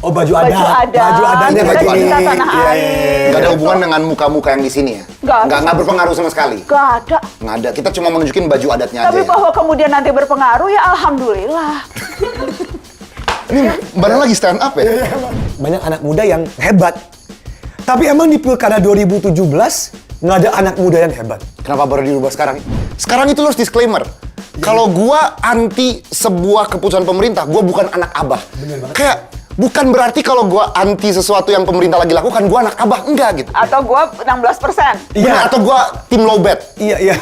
Oh, baju adat. Baju adatnya Kita begini. cinta tanah air. Gak ada hubungan dengan muka-muka yang di sini ya? Nggak berpengaruh sama sekali? Gak ada. Nggak ada. Kita cuma menunjukin baju adatnya Tapi aja. bahwa kemudian nanti berpengaruh ya alhamdulillah. Ini Mbak lagi stand up ya? Banyak anak muda yang hebat. Tapi emang di Pilkada 2017 nggak ada anak muda yang hebat. Kenapa baru dirubah sekarang? Sekarang itu lo harus disclaimer. Kalau gua anti sebuah keputusan pemerintah, gua bukan anak abah. Kayak bukan berarti kalau gua anti sesuatu yang pemerintah lagi lakukan, gua anak abah. Enggak gitu. Atau gua 16%. Bener, atau gua tim low bet. Iya.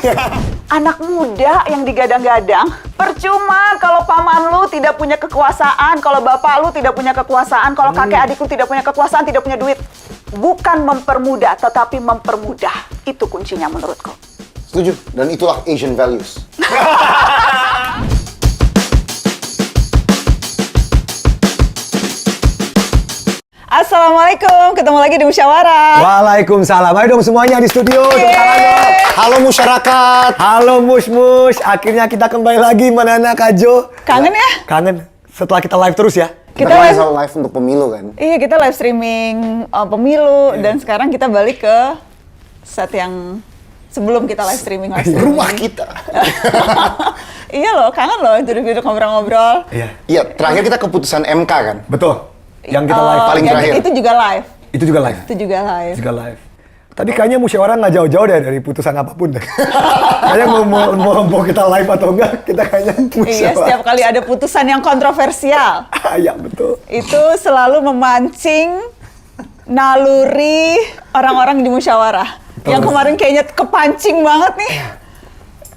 Anak muda yang digadang-gadang, percuma kalau paman lu tidak punya kekuasaan, kalau bapak lu tidak punya kekuasaan, kalau kakek adik lu tidak punya kekuasaan, tidak punya duit. Bukan mempermudah, tetapi mempermudah. Itu kuncinya menurutku. Setuju. Dan itulah Asian values. Assalamualaikum, ketemu lagi di Musyawarah. Waalaikumsalam. Ayo dong semuanya di studio. Tepuk tangan dong. Halo masyarakat. Halo Mus. Akhirnya kita kembali lagi Manana Kajo. Kangen ya? Kangen. Setelah kita live terus ya. Kita kan selalu live untuk pemilu kan? Iya, kita live streaming pemilu dan sekarang kita balik ke set yang sebelum kita live streaming lagi. Rumah kita. Iya loh, kangen loh duduk-duduk ngobrol-ngobrol. Iya, terakhir kita keputusan MK kan? Betul. Yang kita live paling terakhir. Itu juga live. itu juga live. Itu juga live. Juga live. Tadi kayaknya musyawarah nggak jauh-jauh deh dari putusan apapun deh. Kayaknya mau kita live atau enggak, kita kayaknya musyawarah. Iya, setiap kali ada putusan yang kontroversial, Iya, betul. itu selalu memancing naluri orang-orang di musyawarah. Yang kemarin kayaknya kepancing banget nih.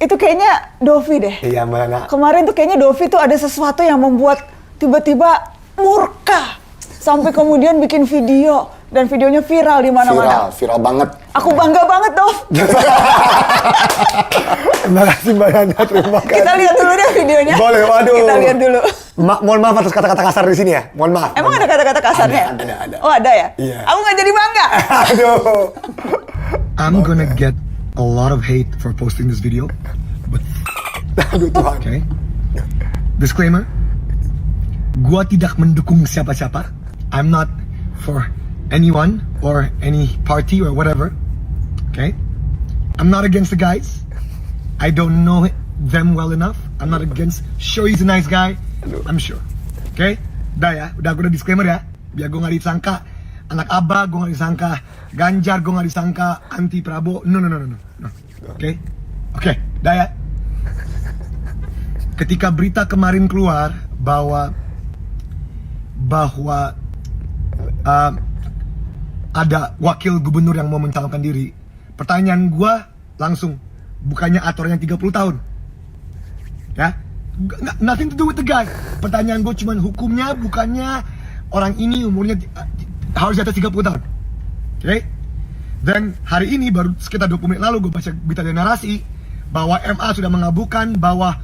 Itu kayaknya Dovi deh. Iya, Mana. Kemarin tuh kayaknya Dovi tuh ada sesuatu yang membuat tiba-tiba murka. Sampai kemudian bikin video. Dan videonya viral di mana-mana. Viral banget. Aku bangga banget, Dov. Terima kasih Mbak Nana, terima kasih. Kita lihat dulu deh videonya. Boleh, waduh. Kita lihat dulu. Mohon maaf atas kata-kata kasar di sini ya. Mohon maaf. Emang ada kata-kata kasarnya? Ada. Oh, ada ya? Iya. Aku nggak jadi bangga. Aduh. I'm gonna get a lot of hate for posting this video, but Aduh Tuhan. okay. Disclaimer, gua tidak mendukung siapa-siapa. I'm not for anyone or any party or whatever. Okay? I'm not against the guys. I don't know them well enough. I'm not against. Sure, he's a nice guy. I'm sure. Okay? Udah ya, udah gue udah disclaimer ya. Biar gue nggak disangka anak Abah, gue nggak disangka Ganjar, gue nggak disangka anti Prabowo. No. Oke? Oke, udah ya. Ketika berita kemarin keluar bahwa ada wakil gubernur yang mau mencalonkan diri, pertanyaan gua langsung, bukannya aturannya 30 tahun? Ya? Nothing to do with the guy. Pertanyaan gua cuman hukumnya, bukannya orang ini umurnya harus di atas 30 tahun. Oke? Okay? Dan hari ini baru sekitar 20 menit lalu gua baca berita dari narasi bahwa MA sudah mengabulkan bahwa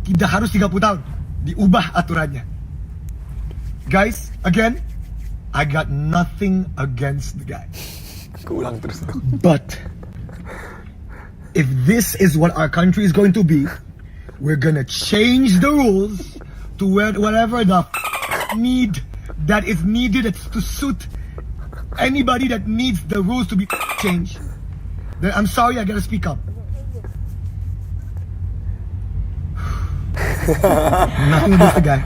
tidak harus 30 tahun, diubah aturannya. Guys, again, I got nothing against the guy. Keulang terus. But if this is what our country is going to be, we're gonna change the rules to whatever the need that is needed to suit anybody that needs the rules to be changed. Then I'm sorry, I gotta speak up. Nothing against the guy.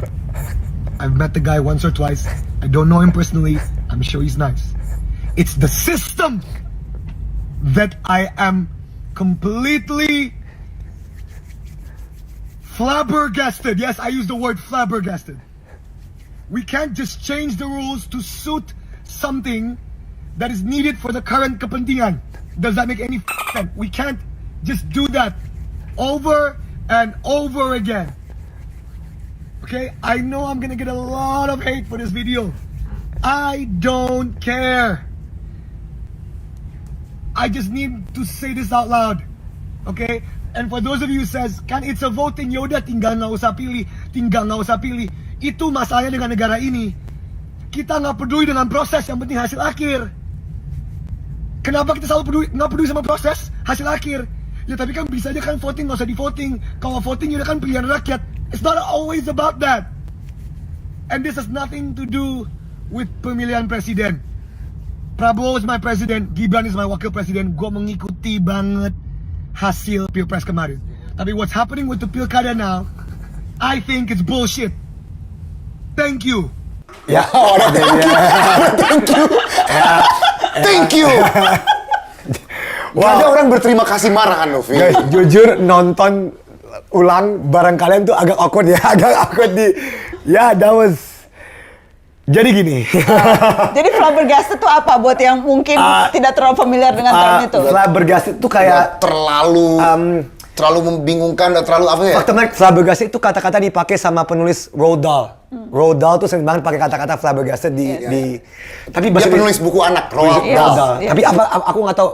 I've met the guy once or twice. I don't know him personally. I'm sure he's nice. It's the system that I am completely flabbergasted. Yes, I use the word flabbergasted. We can't just change the rules to suit something that is needed for the current kepentingan. Does that make any sense? We can't just do that over and over again. Okay, I know I'm gonna get a lot of hate for this video. I don't care. I just need to say this out loud. Okay? And for those of you who says, kan it's a voting, yaudah tinggal nggak usah pilih. Itu masalahnya dengan negara ini. Kita nggak peduli dengan proses, yang penting hasil akhir. Kenapa kita selalu nggak peduli sama proses, hasil akhir? Ya tapi kan bisa aja kan voting, nggak usah di voting. Kalau voting ya kan pilihan rakyat. It's not always about that. And this has nothing to do with pemilihan presiden. Prabowo is my president, Gibran is my wakil presiden. Gue mengikuti banget hasil pilpres kemarin. Tapi what's happening with the pilkada now, I think it's bullshit. Thank you. Ya, Thank you. Gak ada orang berterima kasih marah kan, Novi? guys, jujur nonton ulang bareng kalian tuh agak awkward ya, agak awkward ya, that was. Jadi gini. Jadi flabbergasted itu apa buat yang mungkin tidak terlalu familiar dengan term itu? Flabbergasted itu kayak terlalu membingungkan dan terlalu apa ya? fakta menarik, flabbergasted itu kata-kata dipakai sama penulis Roald Dahl. Roald Dahl tuh sering banget pakai kata-kata flabbergasted di tapi Dia penulis buku anak, Roald Yes. Dahl. Yes. Tapi aku nggak tahu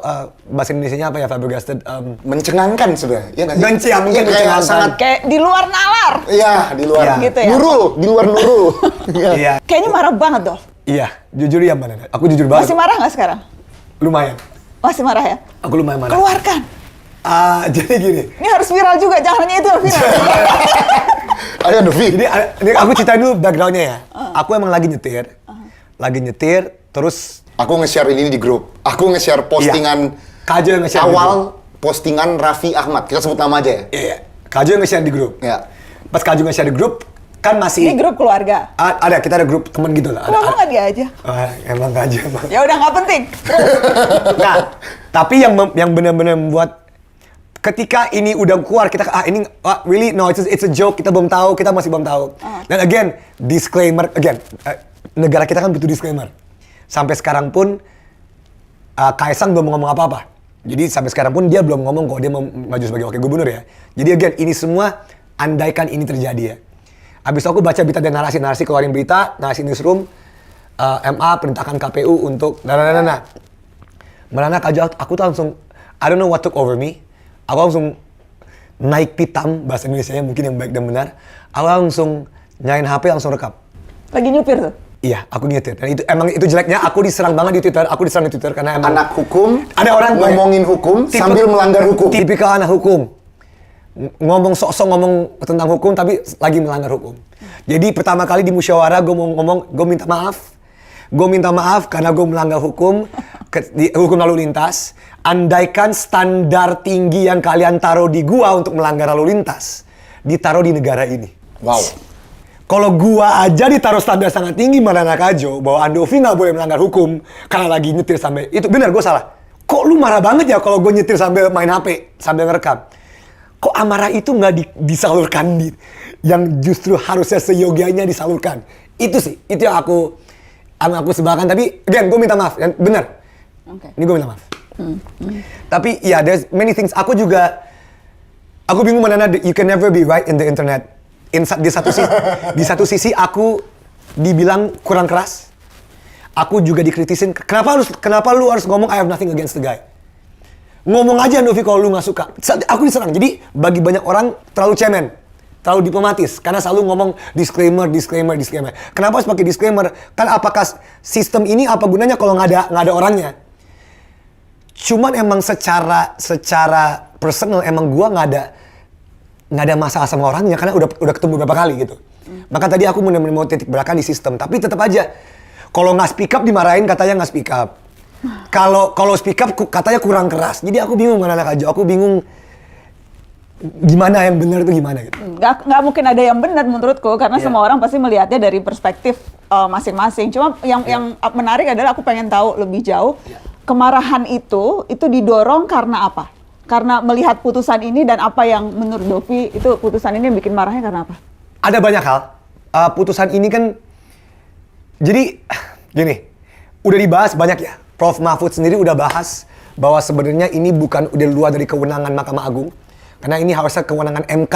bahasa Indonesianya apa ya flabbergasted. Mencengangkan sebenarnya. Iya nggak sih? Mungkin Iya, kayak mencengangkan. sangat Kayak di luar nalar. Iya, di luar. Iya. Gitu ya? Nurul, di luar Nurul. Iya. Iya, Kayaknya marah banget, Dolf. iya, jujur ya mana? Aku jujur banget. Masih marah nggak sekarang? Lumayan. Masih marah ya? Aku lumayan marah. Keluarkan. Jadi gini. Ini harus viral juga, jangan hanya itu viral. Ayo, Novi. Jadi ini aku ceritain dulu backgroundnya ya. Aku emang lagi nyetir, terus Aku nge-share ini di grup. Aku nge-share postingan Kajo yang nge-share di awal postingan Raffi Ahmad. Kita sebut nama aja ya. iya, Kajo yang nge-share di grup. Ya. Pas Kajo nge-share di grup, kan Ini masih grup keluarga. kita ada grup temen gitu lah. Kenapa nggak dia aja? Emang Kajo emang. Ya udah nggak penting. Terus. Nah, tapi yang benar-benar membuat ketika ini udah keluar kita really no it's a joke, kita belum tahu, kita masih belum tahu. Dan again disclaimer negara kita kan butuh disclaimer. Sampai sekarang pun Kaisang belum ngomong apa-apa. Jadi sampai sekarang pun dia belum ngomong kok dia mau maju sebagai wakil gubernur ya. Jadi again ini semua andaikan ini terjadi ya. Abis itu aku baca berita dan narasi keluarin berita, narasi newsroom, MA perintahkan KPU untuk Melana Kajo, aku tuh langsung I don't know what took over me. Aku langsung naik pitam, bahasa Indonesianya mungkin yang baik dan benar. Aku langsung nyalain HP, langsung rekam. Lagi nyupir tuh. Iya, aku nyetir. Dan itu jeleknya, aku diserang banget di Twitter. Aku diserang di Twitter karena emang Anak hukum, ada orang ngomongin hukum sambil melanggar hukum. Tipikal anak hukum. Ngomong sok-sok ngomong tentang hukum tapi lagi melanggar hukum. Jadi pertama kali di musyawarah gue mau ngomong, gue minta maaf. Gue minta maaf karena gue melanggar hukum, hukum lalu lintas. Andaikan standar tinggi yang kalian taruh di gua untuk melanggar lalu lintas, ditaruh di negara ini. Wow. Kalau gua aja ditaruh standar sangat tinggi Melana Kajo, bahwa Andovi nggak boleh melanggar hukum karena lagi nyetir sampai itu benar gue salah. Kok lu marah banget ya kalau gue nyetir sambil main HP, sambil ngerekam? Kok amarah itu nggak disalurkan yang justru harusnya seyogianya disalurkan? Itu sih, itu yang aku sebalkan. Tapi again gue minta maaf, benar. Oke. Ini gue minta maaf. Tapi ya, there's many things. Aku bingung mana you can never be right in the internet. Di satu sisi aku dibilang kurang keras. Aku juga dikritisin. Kenapa lu harus ngomong I have nothing against the guy? Ngomong aja Novi kalau lu nggak suka. Aku diserang. Jadi bagi banyak orang terlalu cemen, terlalu diplomatis karena selalu ngomong disclaimer. Kenapa harus pakai disclaimer? Kan apakah sistem ini apa gunanya kalau nggak ada orangnya? Cuman emang secara personal emang gua nggak ada masalah sama orangnya karena udah ketemu beberapa kali gitu. Maka tadi aku mau titik beratkan di sistem, tapi tetap aja kalau nggak speak up dimarahin katanya nggak speak up. Kalau speak up katanya kurang keras. Jadi aku bingung mana Kajo, aku bingung gimana yang benar itu gimana gitu. Nggak mungkin ada yang benar menurutku karena semua orang pasti melihatnya dari perspektif masing-masing. Cuma yang menarik adalah aku pengen tahu lebih jauh. Kemarahan itu didorong karena apa? Karena melihat putusan ini dan apa yang menurut Dovi itu putusan ini yang bikin marahnya karena apa? Ada banyak hal. Putusan ini kan jadi gini, udah dibahas banyak ya. Prof Mahfud sendiri udah bahas bahwa sebenarnya ini bukan udah luar dari kewenangan Mahkamah Agung. Karena ini harusnya kewenangan MK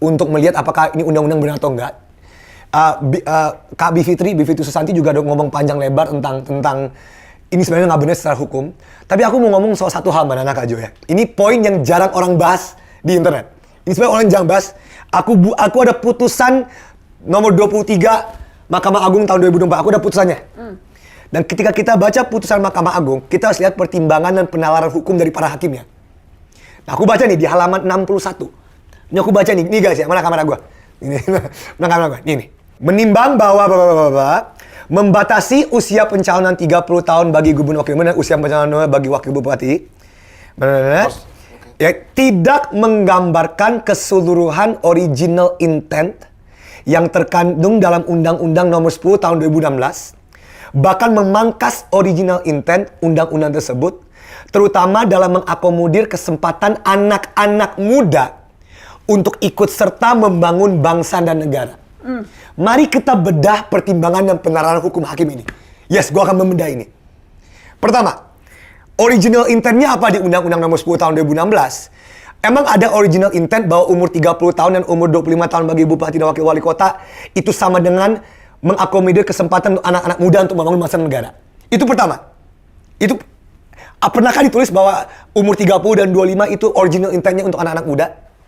untuk melihat apakah ini undang-undang benar atau enggak. Kak Bivitri Susanti juga udah ngomong panjang lebar tentang ini sebenarnya nggak benar secara hukum. Tapi aku mau ngomong soal satu hal Mbak Kajo ya. Ini poin yang jarang orang bahas di internet. Ini sebenarnya orang jarang bahas. Aku ada putusan nomor 23 Mahkamah Agung tahun 2024. Aku ada putusannya. Dan ketika kita baca putusan Mahkamah Agung, kita harus lihat pertimbangan dan penalaran hukum dari para hakimnya. Nah, aku baca nih di halaman 61. Ini aku baca nih guys ya, mana kamera gua? Ini, mana kamera gua? Ini. Menimbang bahwa membatasi usia pencalonan 30 tahun bagi gubernur wakil gubernur dan usia pencalonan bagi wakil bupati ya, tidak menggambarkan keseluruhan original intent yang terkandung dalam Undang-Undang Nomor 10 Tahun 2016, bahkan memangkas original intent undang-undang tersebut, terutama dalam mengakomodir kesempatan anak-anak muda untuk ikut serta membangun bangsa dan negara. Mari kita bedah pertimbangan dan penerapan hukum hakim ini. Yes, gue akan membedah ini. Pertama, original intentnya apa di Undang-Undang Nomor 10 Tahun 2016? Emang ada original intent bahwa umur 30 tahun dan umur 25 tahun bagi bupati dan wakil wali kota itu sama dengan mengakomodir kesempatan untuk anak-anak muda untuk membangun bangsa dan negara. Itu pertama. Itu pernahkah ditulis bahwa umur 30 dan 25 itu original intentnya untuk anak-anak muda?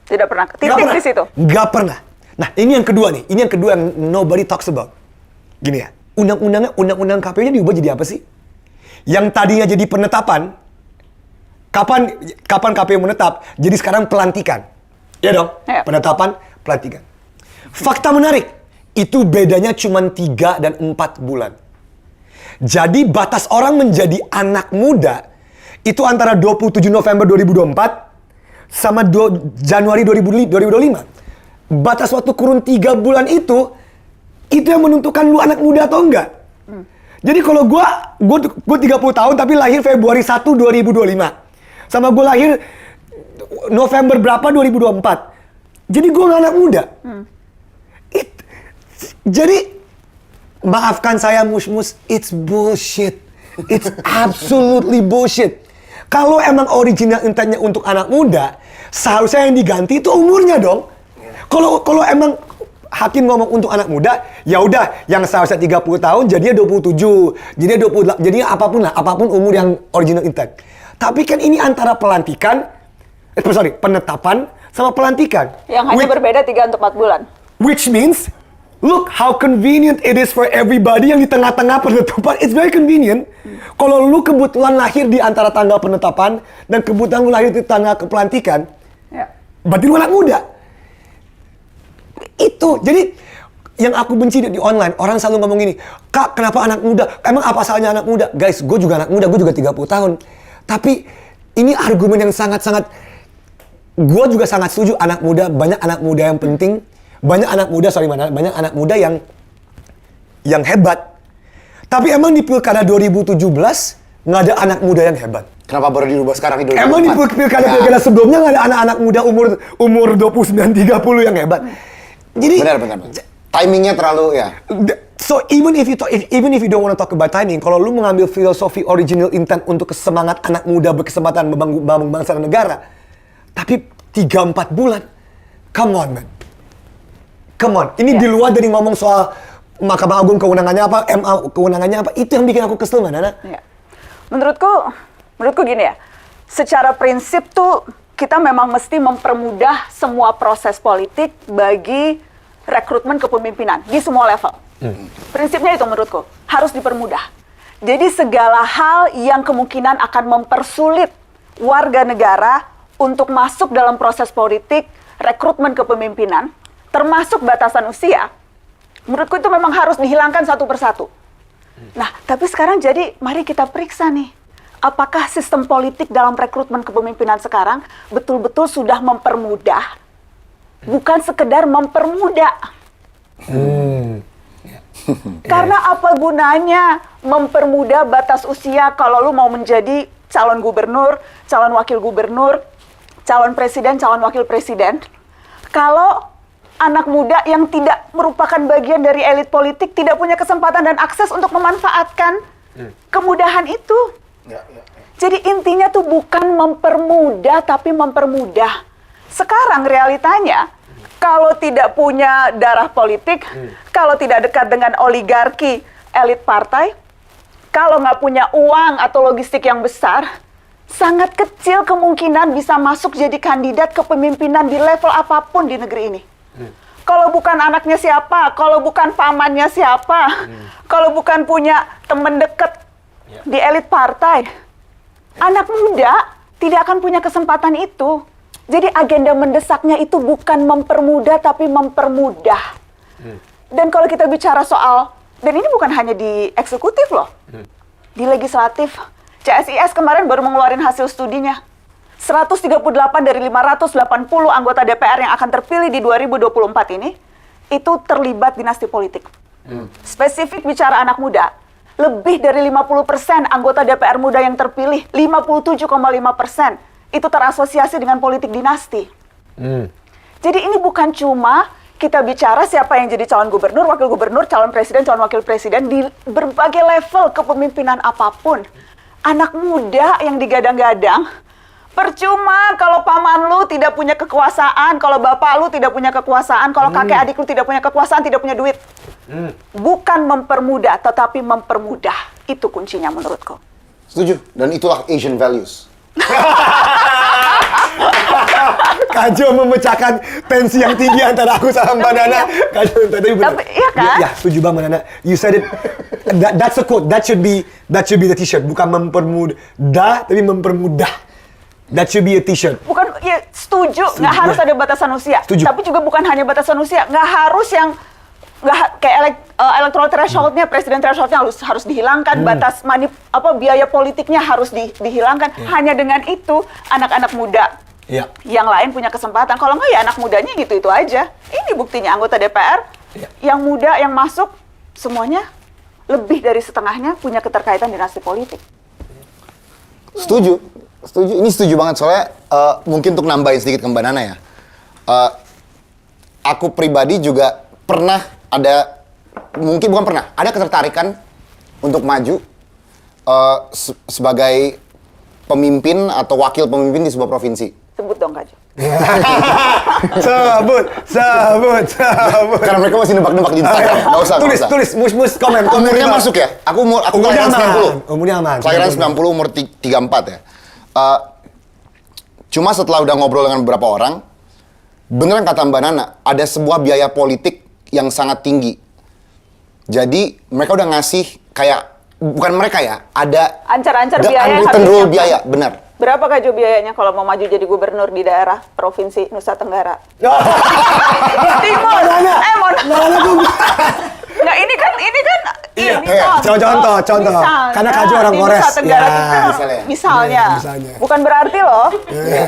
Tidak pernah. Titik di situ. Nggak pernah. Nah, ini yang kedua nih. Ini yang kedua yang nobody talks about. Gini ya, undang-undang KPU-nya diubah jadi apa sih? Yang tadinya jadi penetapan, kapan KPU menetap, jadi sekarang pelantikan. Ya dong? Ya. Penetapan, pelantikan. Fakta menarik, itu bedanya cuma 3 dan 4 bulan. Jadi batas orang menjadi anak muda itu antara 27 November 2024 sama Januari 2025. Batas waktu kurun 3 bulan itu yang menentukan lu anak muda atau enggak. Jadi kalau gue 30 tahun tapi lahir Februari 1 2025. Sama gue lahir November berapa 2024. Jadi gue gak anak muda. Jadi maafkan saya mus-mus, it's bullshit. It's absolutely bullshit. Kalau emang original intentnya untuk anak muda, seharusnya yang diganti itu umurnya dong. Kalau emang hakim ngomong untuk anak muda, ya udah yang seharusnya 30 tahun jadinya 27, jadinya 28, jadinya apapun umur yang original intent. Tapi kan ini antara penetapan sama pelantikan. Yang hanya berbeda 3 untuk 4 bulan. Which means, look how convenient it is for everybody yang di tengah-tengah penetapan. It's very convenient. Kalau lu kebetulan lahir di antara tanggal penetapan dan kebetulan lu lahir di tanggal pelantikan, berarti lu anak muda. Itu, jadi yang aku benci di online, orang selalu ngomong gini, Kak, kenapa anak muda? Emang apa salahnya anak muda? Guys, gue juga anak muda, gue juga 30 tahun. Tapi ini argumen yang sangat-sangat, gue juga sangat setuju anak muda, banyak anak muda yang penting, banyak anak muda yang hebat. Tapi emang di Pilkada 2017 nggak ada anak muda yang hebat. Kenapa baru dirubah sekarang di 2024? Emang di Pilkada sebelumnya nggak ada anak-anak muda umur 29-30 yang hebat. Jadi benar. Timingnya terlalu ya. So even if you don't want to talk about timing, kalau lu mengambil filosofi original intent untuk semangat anak muda berkesempatan membangun bangsa dan negara, tapi 3-4 bulan, come on man. Come on, ini di luar dari ngomong soal Mahkamah Agung kewenangannya apa, MA kewenangannya apa, itu yang bikin aku kesel, Nana. Ya. Menurutku gini ya, secara prinsip tuh kita memang mesti mempermudah semua proses politik bagi rekrutmen kepemimpinan di semua level. Prinsipnya itu menurutku harus dipermudah. Jadi segala hal yang kemungkinan akan mempersulit warga negara untuk masuk dalam proses politik rekrutmen kepemimpinan, termasuk batasan usia, menurutku itu memang harus dihilangkan satu persatu. Nah, tapi sekarang jadi mari kita periksa nih, apakah sistem politik dalam rekrutmen kepemimpinan sekarang betul-betul sudah mempermudah, bukan sekedar mempermudah. Karena apa gunanya mempermudah batas usia kalau lu mau menjadi calon gubernur, calon wakil gubernur, calon presiden, calon wakil presiden, kalau anak muda yang tidak merupakan bagian dari elit politik tidak punya kesempatan dan akses untuk memanfaatkan kemudahan itu. Jadi intinya tuh bukan mempermudah, tapi mempermudah. Sekarang realitanya, kalau tidak punya darah politik, kalau tidak dekat dengan oligarki elit partai, kalau nggak punya uang atau logistik yang besar, sangat kecil kemungkinan bisa masuk jadi kandidat kepemimpinan di level apapun di negeri ini. Kalau bukan anaknya siapa, kalau bukan pamannya siapa, kalau bukan punya teman dekat di elit partai, anak muda tidak akan punya kesempatan itu. Jadi agenda mendesaknya itu bukan mempermudah, tapi mempermudah. Dan kalau kita bicara soal, dan ini bukan hanya di eksekutif loh, di legislatif, CSIS kemarin baru mengeluarkan hasil studinya. 138 dari 580 anggota DPR yang akan terpilih di 2024 ini, itu terlibat dinasti politik. Spesifik bicara anak muda, lebih dari 50% anggota DPR muda yang terpilih, 57,5% itu terasosiasi dengan politik dinasti. Jadi ini bukan cuma kita bicara siapa yang jadi calon gubernur, wakil gubernur, calon presiden, calon wakil presiden di berbagai level kepemimpinan apapun. Anak muda yang digadang-gadang, percuma kalau paman lu tidak punya kekuasaan, kalau bapak lu tidak punya kekuasaan, kalau kakek adik lu tidak punya kekuasaan, tidak punya duit. Bukan mempermudah, tetapi mempermudah. Itu kuncinya menurutku. Setuju. Dan itulah Asian values. Kak Jo memecahkan tensi yang tinggi antara aku sama Mbak Nana. Kak Jo, Tapi, iya kan? Ya, setuju banget Mbak Nana. You said it. That's a quote. That should be the t-shirt. Bukan mempermudah, tapi mempermudah. That should be a t-shirt. Bukan, ya setuju. Nggak harus ada batasan usia. Setuju. Tapi juga bukan hanya batasan usia. Nggak harus yang kayak electoral threshold-nya, presiden threshold-nya harus dihilangkan, batas biaya politiknya harus dihilangkan. Hanya dengan itu anak-anak muda yang lain punya kesempatan. Kalau nggak ya anak mudanya gitu-itu aja. Ini buktinya anggota DPR yang muda yang masuk semuanya lebih dari setengahnya punya keterkaitan dinasti politik. Setuju. Ini setuju banget soalnya mungkin untuk nambahin sedikit ke Mbak Nana ya. Aku pribadi juga pernah ada ketertarikan untuk maju sebagai pemimpin atau wakil pemimpin di sebuah provinsi. Sebut dong, Kak Jo. Sebut. Karena mereka masih nebak-nebak di Instagram. Nggak usah. Tulis, mus komen. Umurnya masuk ya? Aku Umurnya kelahiran 90. Umurnya aman. Kelahiran 90, umur 34 ya. Cuma setelah udah ngobrol dengan beberapa orang, beneran kata Mbak Nana, ada sebuah biaya politik yang sangat tinggi. Jadi mereka udah ngasih kayak, bukan mereka ya, ada Ancar-ancar the biaya yang unwritten harus rule disiapkan. biaya, benar. Berapa Kak Jo biayanya kalau mau maju jadi gubernur di daerah provinsi Nusa Tenggara? Timur. Nggak, ini kan Iya, contoh. contoh. Misalnya, Karena Kak Jo orang di Polres. Nusa Tenggara Ya, Timur, misalnya. misalnya. Bukan berarti loh.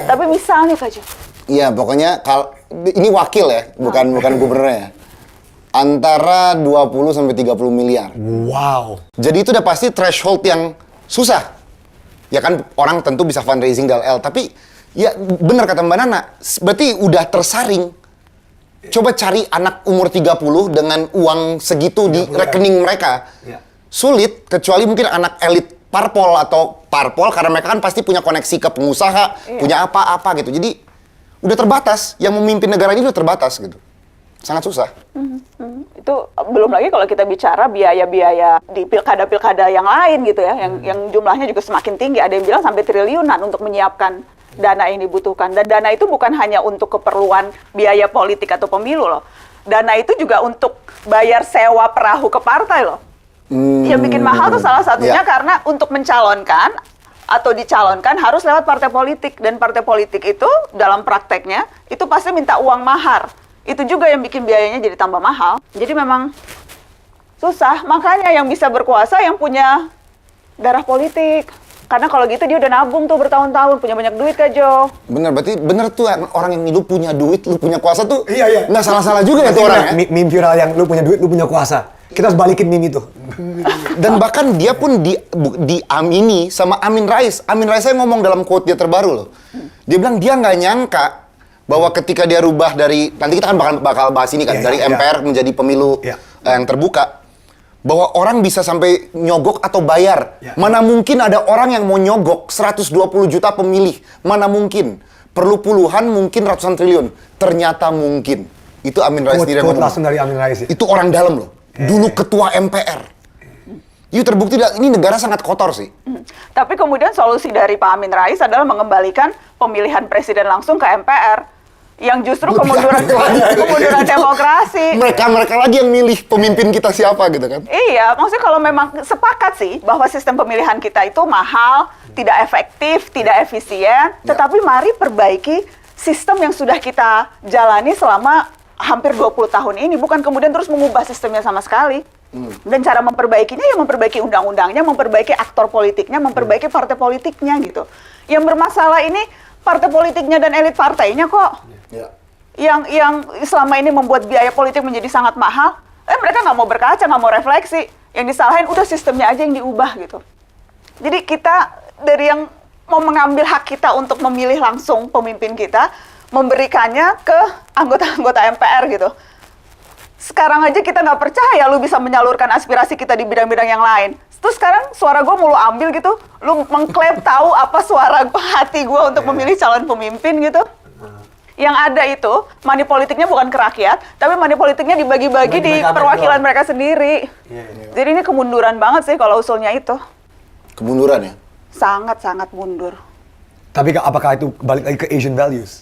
Tapi misalnya Kak Jo. Iya, pokoknya ini wakil ya, bukan gubernurnya ya. Antara 20 sampai 30 miliar. Wow. Jadi itu udah pasti threshold yang susah. Ya kan orang tentu bisa fundraising DLL, tapi ya benar kata Mbak Nana, berarti udah tersaring. Coba cari anak umur 30 dengan uang segitu di rekening mereka. Ya. Sulit, kecuali mungkin anak elit parpol karena mereka kan pasti punya koneksi ke pengusaha, punya apa-apa gitu. Jadi udah terbatas, yang memimpin negara ini udah terbatas gitu. Sangat susah. Itu belum lagi kalau kita bicara biaya-biaya di pilkada-pilkada yang lain gitu ya, yang jumlahnya juga semakin tinggi. Ada yang bilang sampai triliunan untuk menyiapkan dana yang dibutuhkan. Dan dana itu bukan hanya untuk keperluan biaya politik atau pemilu loh. Dana itu juga untuk bayar sewa perahu ke partai loh. Yang bikin mahal tuh salah satunya karena untuk mencalonkan atau dicalonkan harus lewat partai politik. Dan partai politik itu dalam prakteknya itu pasti minta uang mahar. Itu juga yang bikin biayanya jadi tambah mahal. Jadi memang susah. Makanya yang bisa berkuasa yang punya darah politik. Karena kalau gitu dia udah nabung tuh bertahun-tahun, punya banyak duit Kak Jo. Bener tuh orang yang lu punya duit, lu punya kuasa tuh. Iya. Nggak salah-salah juga ya tuh orang ya. Meme viral yang lu punya duit, lu punya kuasa. Kita harus balikin meme itu. Dan bahkan dia pun diamini sama Amin Rais. Amin Rais saya ngomong dalam quote dia terbaru loh. Dia bilang dia nggak nyangka bahwa ketika dia rubah dari, nanti kita kan bakal bahas ini kan, dari MPR menjadi pemilu yang terbuka, bahwa orang bisa sampai nyogok atau bayar. Mana mungkin ada orang yang mau nyogok 120 juta pemilih. Mana mungkin. Perlu puluhan, mungkin ratusan triliun. Ternyata mungkin. Itu Amin Rais sendiri ngomong. Langsung dari Amin Rais. Itu orang dalam loh. Dulu ketua MPR. Itu terbukti ini negara sangat kotor sih. Tapi kemudian solusi dari Pak Amin Rais adalah mengembalikan pemilihan presiden langsung ke MPR. Yang justru kemunduran demokrasi. Mereka lagi yang milih pemimpin kita siapa gitu kan. Iya, maksudnya kalau memang sepakat sih bahwa sistem pemilihan kita itu mahal, tidak efektif, tidak efisien, tetapi mari perbaiki sistem yang sudah kita jalani selama hampir 20 tahun ini, bukan kemudian terus mengubah sistemnya sama sekali. Dan cara memperbaikinya ya memperbaiki undang-undangnya, memperbaiki aktor politiknya, memperbaiki partai politiknya gitu. Yang bermasalah ini partai politiknya dan elit partainya kok. Ya. Yang selama ini membuat biaya politik menjadi sangat mahal, mereka nggak mau berkaca, nggak mau refleksi. Yang disalahin udah sistemnya aja yang diubah gitu. Jadi kita dari yang mau mengambil hak kita untuk memilih langsung pemimpin kita, memberikannya ke anggota-anggota MPR gitu. Sekarang aja kita nggak percaya lu bisa menyalurkan aspirasi kita di bidang-bidang yang lain. Terus sekarang suara gue mau lu ambil gitu, lu mengklaim tahu apa suara gua, hati gue untuk memilih calon pemimpin gitu. Yang ada itu, money politiknya bukan ke rakyat, tapi money politiknya dibagi-bagi di perwakilan mereka sendiri. Jadi ini kemunduran banget sih kalau usulnya itu. Kemunduran ya? Sangat-sangat mundur. Tapi apakah itu balik lagi ke Asian values?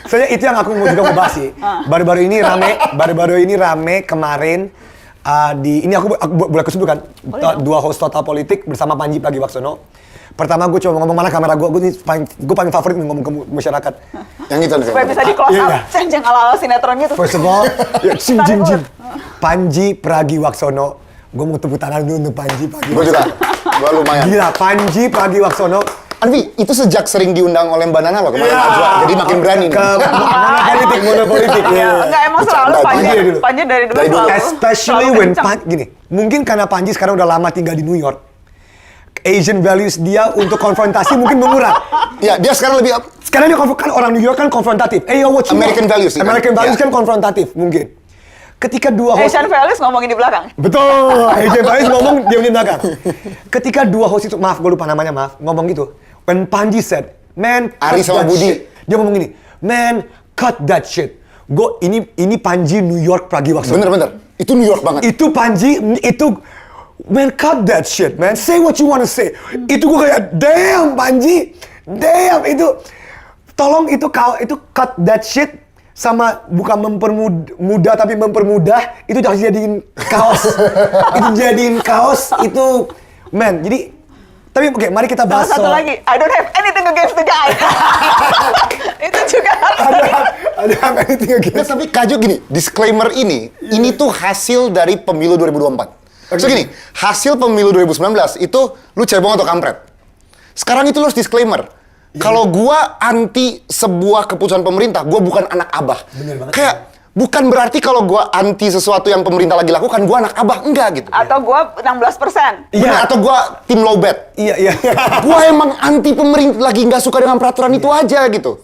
Soalnya itu yang aku mau juga mau bahas sih. Baru-baru ini rame kemarin ini aku boleh aku sebutkan dua host Total Politik bersama Panji Pragiwaksono. Pertama gue coba ngomong mana kamera gue paling favorit ngomong ke masyarakat. Yang itu nih. Supaya bisa di close up, ceng ala-ala sinetron gitu. First of all, jing. Panji Pragiwaksono. Gue mau tepuk tangan dulu untuk Panji Pragiwaksono. Gue juga. Gue lumayan. Gila, Panji Pragiwaksono. Alvi, itu sejak sering diundang oleh Mbak Nana loh kemarin Najwa, jadi makin berani nih. Monopolitik. Enggak, emang selalu Panji dari dulu selalu. Especially selalu when kencang. gini, mungkin karena Panji sekarang udah lama tinggal di New York, Asian values dia untuk konfrontasi mungkin mengurang. Ya, dia sekarang lebih Sekarang dia kan orang New York kan konfrontatif. What you American want? values, American values ya. kan konfrontatif mungkin. Ketika dua host Asian values ngomongin di belakang. Betul, Asian values ngomong diam di belakang. Ketika dua host itu, maaf gue lupa namanya, ngomong gitu. When Panji said, man, Ari cut sama that Budi. shit. Dia ngomong gini, man, cut that shit. Ini Panji New York Pragiwaksono. bener. Itu New York banget. Itu Panji, man, cut that shit, man. Say what you wanna say. Itu gue kayak, damn Panji, damn itu. Tolong itu cut that shit sama bukan mempermudah tapi mempermudah itu harus jadiin kaos. Itu jadiin kaos itu, man. Jadi tapi oke, mari kita bahas Satu lagi, I don't have anything against the guy. Itu juga ada anything against. Nah, tapi Kak Jo gini, disclaimer ini tuh hasil dari pemilu 2024. So gini, hasil pemilu 2019 itu lu cebong atau kampret. Sekarang itu lu harus disclaimer. Kalau gua anti sebuah keputusan pemerintah, gua bukan anak abah. Bener banget. Kayak bukan berarti kalau gua anti sesuatu yang pemerintah lagi lakukan, gua anak abah, enggak gitu. atau gua 16%. Bener, atau gua tim low bet. Iya. Gua emang anti pemerintah, lagi nggak suka dengan peraturan itu aja gitu.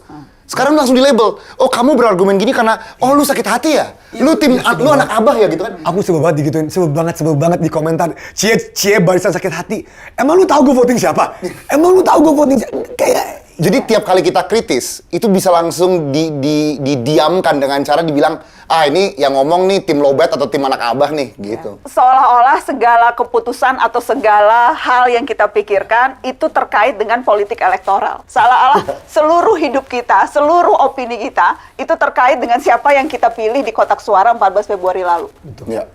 Sekarang langsung di label, oh kamu berargumen gini karena, oh lu sakit hati ya? Lu lu anak abah ya gitu kan? Aku sebel banget digituin, sebel banget di komentar. Cie barisan sakit hati. Emang lu tahu gue voting siapa? Emang lu tahu gue voting siapa? Kayak Jadi tiap kali kita kritis, itu bisa langsung didiamkan dengan cara dibilang, ini yang ngomong nih tim lowbat atau tim anak abah nih, gitu. Seolah-olah segala keputusan atau segala hal yang kita pikirkan itu terkait dengan politik elektoral. Seolah-olah seluruh hidup kita, seluruh opini kita itu terkait dengan siapa yang kita pilih di kotak suara 14 Februari lalu. Ya.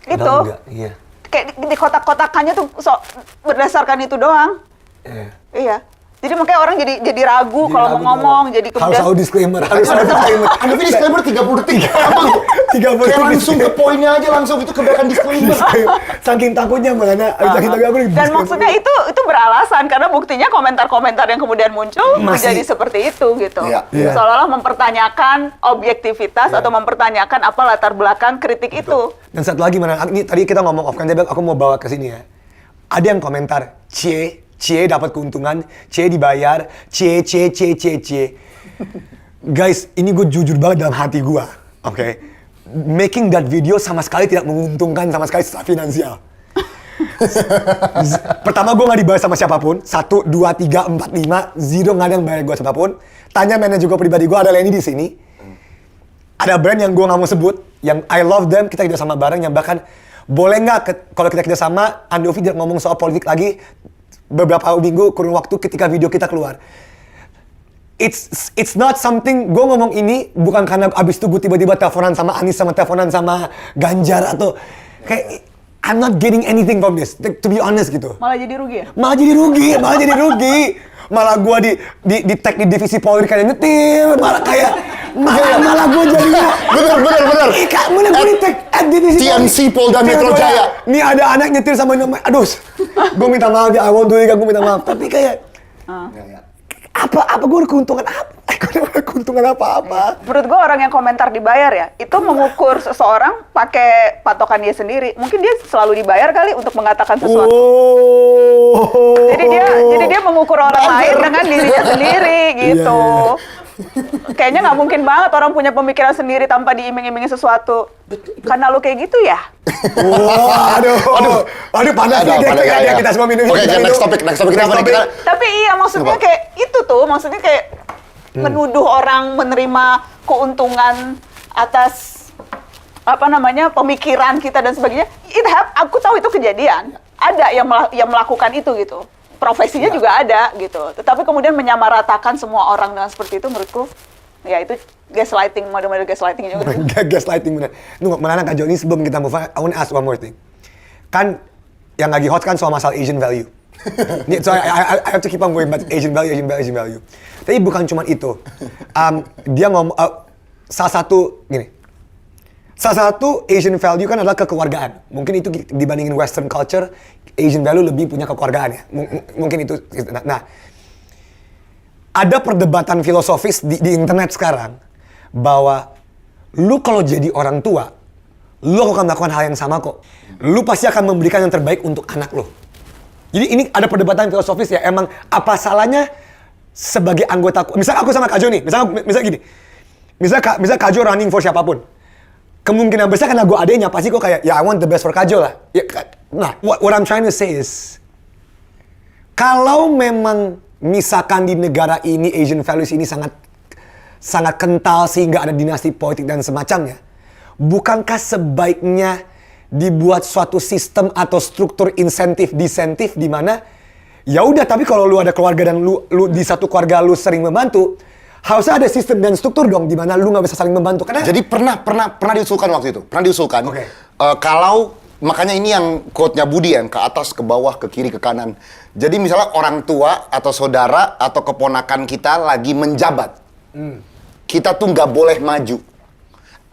Itu. Iya. Kayak di kotak-kotakannya tuh berdasarkan itu doang. Iya. Jadi makanya orang jadi ragu kalau mau ngomong, jadi Harus kemudian selalu disclaimer, harus selalu disclaimer. Ada disclaimer 30 detik. Apa? 30 Kayak langsung ke poinnya aja, langsung itu kebanyakan disclaimer. Saking takutnya mana, saking takutnya aku dan maksudnya itu beralasan karena buktinya komentar-komentar yang kemudian muncul menjadi seperti itu gitu. Iya. Seolah-olah mempertanyakan objektivitas atau mempertanyakan apa latar belakang kritik itu. Dan satu lagi mana, ini tadi kita ngomong off kan, tapi aku mau bawa ke sini ya. Ada yang komentar, Cie dapat keuntungan, Cie dibayar, Cie. Guys, ini gue jujur banget dalam hati gue, oke? Making that video sama sekali tidak menguntungkan sama sekali secara finansial. Pertama gue gak dibayar sama siapapun, 1, 2, 3, 4, 5, zero gak ada yang bayar gue siapapun. Tanya manajer gue pribadi gue, ada Lenny di sini. Ada brand yang gue gak mau sebut, yang I love them, kita kerja sama bareng, yang bahkan boleh nggak kalau kita kerja sama, Andovi tidak ngomong soal politik lagi beberapa minggu kurun waktu ketika video kita keluar. It's not something, gue ngomong ini bukan karena abis itu gue tiba-tiba teleponan sama Anies sama teleponan sama Ganjar atau kayak I'm not getting anything from this, to be honest gitu. Malah jadi rugi ya? Malah jadi rugi. malah gua di tag di divisi Polri kayak nyetir, malah gua jadinya Bener. Kak, mana gua di tag divisi TMC Polda Metro Jaya. Nih ada anak nyetir sama nama, aduh, gua minta maaf ya, I won't do it, gua minta maaf. Tapi kayak apa gua ada keuntungan apa? Gua ada keuntungan apa-apa. Menurut gue orang yang komentar dibayar ya, itu mengukur seseorang pakai patokan dia sendiri. Mungkin dia selalu dibayar kali untuk mengatakan sesuatu. Oh. Jadi dia mengukur orang lain dengan dirinya sendiri gitu. Kayaknya nggak mungkin banget orang punya pemikiran sendiri tanpa diiming-imingi sesuatu. Karena lu kayak gitu ya. Aduh, panas nih ya. kita semua minum. Oke, next topic kita apa nih? Tapi iya maksudnya kayak itu tuh, maksudnya kayak menuduh orang menerima keuntungan atas pemikiran kita dan sebagainya. Aku tahu itu kejadian. Ada yang melakukan itu gitu. Profesinya juga ada gitu. Tetapi kemudian menyamaratakan semua orang dengan seperti itu menurutku ya itu gaslighting, model-model gaslighting juga. Gaslighting bener. Nunggu, Melana Kak Joni sebelum kita move on, I want to ask one more thing. Kan yang lagi hot kan soal masalah Asian value. So I have to keep on going about Asian value. Tapi bukan cuma itu. Dia ngomong salah satu Asian value kan adalah kekeluargaan. Mungkin itu dibandingin Western culture, Asian value lebih punya kekeluargaan ya. Mungkin itu. Nah, ada perdebatan filosofis di internet sekarang bahwa lu kalau jadi orang tua, lu akan melakukan hal yang sama kok. Lu pasti akan memberikan yang terbaik untuk anak lu. Jadi ini ada perdebatan filosofis ya. Emang apa salahnya sebagai anggota, misal aku sama Kak Jo nih, misal gini. Misal Kak Jo running for siapapun. Kemungkinan besar karena gue adanya pasti gue kayak, ya I want the best for Kak Jo lah. Ya, nah, what I'm trying to say is, kalau memang misalkan di negara ini Asian values ini sangat kental sehingga ada dinasti politik dan semacamnya, bukankah sebaiknya dibuat suatu sistem atau struktur insentif-disentif di mana ya udah, tapi kalau lu ada keluarga dan lu di satu keluarga lu sering membantu, harusnya ada sistem dan struktur dong di mana lu nggak bisa saling membantu. Karena jadi pernah diusulkan waktu itu. Okay. Kalau makanya ini yang quote-nya Budi yang ke atas, ke bawah, ke kiri, ke kanan. Jadi misalnya orang tua atau saudara atau keponakan kita lagi menjabat. Kita tuh nggak boleh maju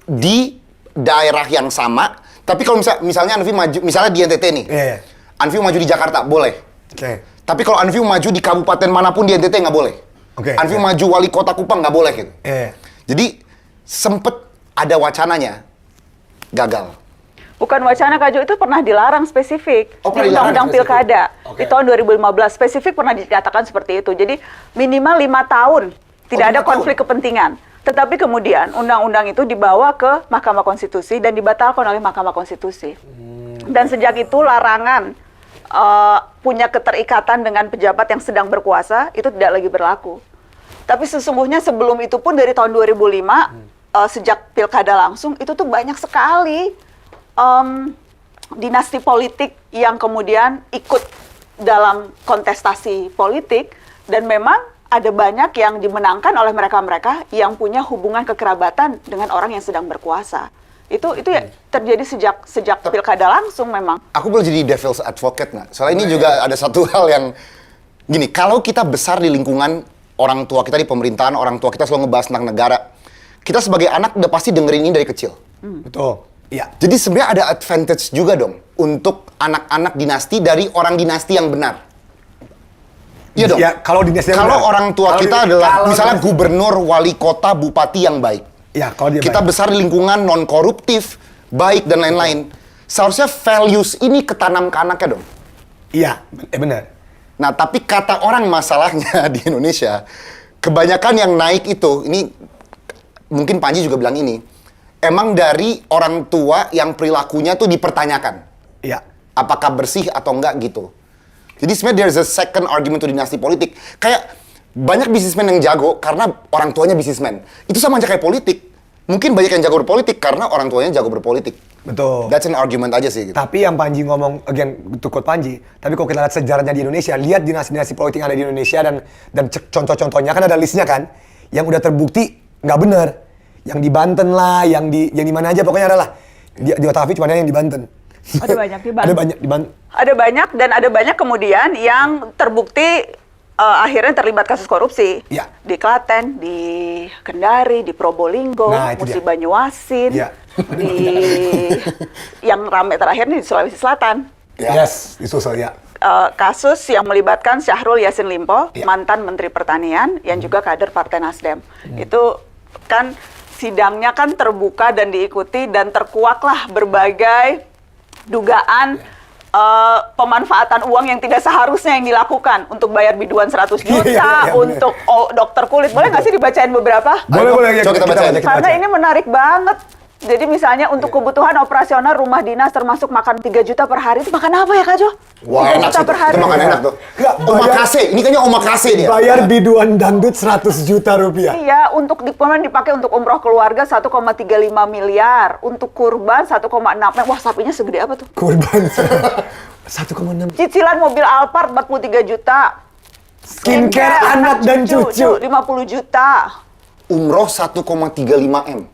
di daerah yang sama. Tapi kalau misalnya Anvi maju, misalnya di NTT nih. Yeah. Anvi maju di Jakarta, boleh. Okay. Tapi kalau Anvi maju di kabupaten manapun di NTT nggak boleh. Okay. Anvi maju wali kota Kupang nggak boleh gitu. Yeah. Jadi sempet ada wacananya, gagal. Bukan wacana Kak Jo, itu pernah dilarang spesifik Pernah di Undang-Undang dilarang Pilkada spesifik. di tahun 2015 spesifik pernah dikatakan seperti itu. Jadi minimal 5 tahun tidak ada 5 konflik kepentingan. Tetapi kemudian undang-undang itu dibawa ke Mahkamah Konstitusi dan dibatalkan oleh Mahkamah Konstitusi. Dan sejak itu larangan punya keterikatan dengan pejabat yang sedang berkuasa itu tidak lagi berlaku. Tapi sesungguhnya sebelum itu pun dari tahun 2005 sejak pilkada langsung itu tuh banyak sekali dinasti politik yang kemudian ikut dalam kontestasi politik dan memang ada banyak yang dimenangkan oleh mereka-mereka yang punya hubungan kekerabatan dengan orang yang sedang berkuasa. Itu ya terjadi sejak pilkada langsung memang. Aku boleh jadi devil's advocate nggak? Soalnya ini juga ada satu hal yang gini, kalau kita besar di lingkungan orang tua kita di pemerintahan, orang tua kita selalu ngebahas tentang negara, kita sebagai anak udah pasti dengerin ini dari kecil. Betul. Iya. Jadi sebenarnya ada advantage juga dong untuk anak-anak dinasti dari orang dinasti yang benar. Iya dong. Ya, kalau orang tua kita adalah misalnya gubernur, wali kota, bupati yang baik. Ya, kalau dia kita baik. besar di lingkungan non koruptif, baik dan lain-lain. Seharusnya values ini ketanam ke anaknya dong. Iya, benar. Nah, tapi kata orang masalahnya di Indonesia, kebanyakan yang naik itu, ini mungkin Panji juga bilang ini, emang dari orang tua yang perilakunya tuh dipertanyakan. Iya. Apakah bersih atau enggak gitu. Jadi sebenarnya there's a second argument to dinasti politik. Kayak banyak bisnismen yang jago karena orang tuanya bisnismen. Itu sama aja kayak politik. Mungkin banyak yang jago berpolitik karena orang tuanya jago berpolitik. Betul. That's an argument aja sih gitu. Tapi yang Panji ngomong, again, to quote Panji, tapi kalau kita lihat sejarahnya di Indonesia, lihat dinasti-dinasti politik yang ada di Indonesia dan contoh-contohnya kan ada listnya kan, yang udah terbukti nggak bener. Yang di Banten lah, yang di mana aja pokoknya adalah. Di Otavia cuma ada yang di Banten. Ada banyak di Banten. Ada banyak di Banten. Ada banyak dan ada banyak kemudian yang terbukti akhirnya terlibat kasus korupsi. Iya. Di Klaten, di Kendari, di Probolinggo, Nah, itu Musi dia. Banyuasin, Iya. di yang rame terakhir nih di Sulawesi Selatan. Ya. Yes, di Sulsel ya. Kasus yang melibatkan Syahrul Yassin Limpo, Iya. mantan Menteri Pertanian, yang juga kader Partai Nasdem. Itu kan sidangnya kan terbuka dan diikuti dan terkuaklah berbagai dugaan pemanfaatan uang yang tidak seharusnya yang dilakukan untuk bayar biduan 100 juta, Iya, bener. untuk dokter kulit. Boleh nggak sih dibacain beberapa? Boleh. Coba kita bacain. Karena ini menarik banget. Jadi misalnya untuk kebutuhan operasional rumah dinas termasuk makan 3 juta per hari, itu makan apa ya Kak Jo? Wah 3 enak juta sih, per hari. itu makan enak tuh. Nggak, Omakase, ini kayaknya omakase dia. Bayar biduan dangdut 100 juta rupiah. Iya, untuk kemudian dipakai untuk umroh keluarga 1,35 miliar, untuk kurban 1,6. Wah, sapinya segede apa tuh? Kurban 1,6. Cicilan mobil Alphard 43 juta. Skincare anak dan cucu. 50 juta. Umroh 1,35 M.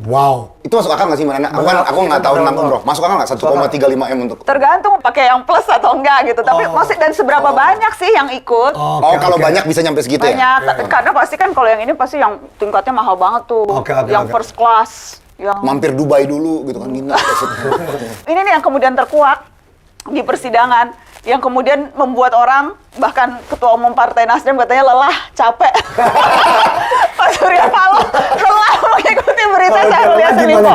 Wow. Itu masuk akal nggak sih Mbak Nana? Aku nggak tahu tentang umroh. Masuk akal nggak 1,35 M untuk? Tergantung pakai yang plus atau enggak gitu. Tapi masih dan seberapa banyak sih yang ikut? Oke, Kalau oke. banyak bisa nyampe segitu ya? Banyak. Karena pasti kan kalau yang ini pasti yang tingkatnya mahal banget tuh. Oke, yang oke. first class. Yang Mampir Dubai dulu gitu kan gila. ini nih yang kemudian terkuak di persidangan, yang kemudian membuat orang, bahkan Ketua Umum Partai Nasdem katanya lelah, capek. Pak Surya Paloh lelah mengikuti berita Syahrul Yassin Limpo.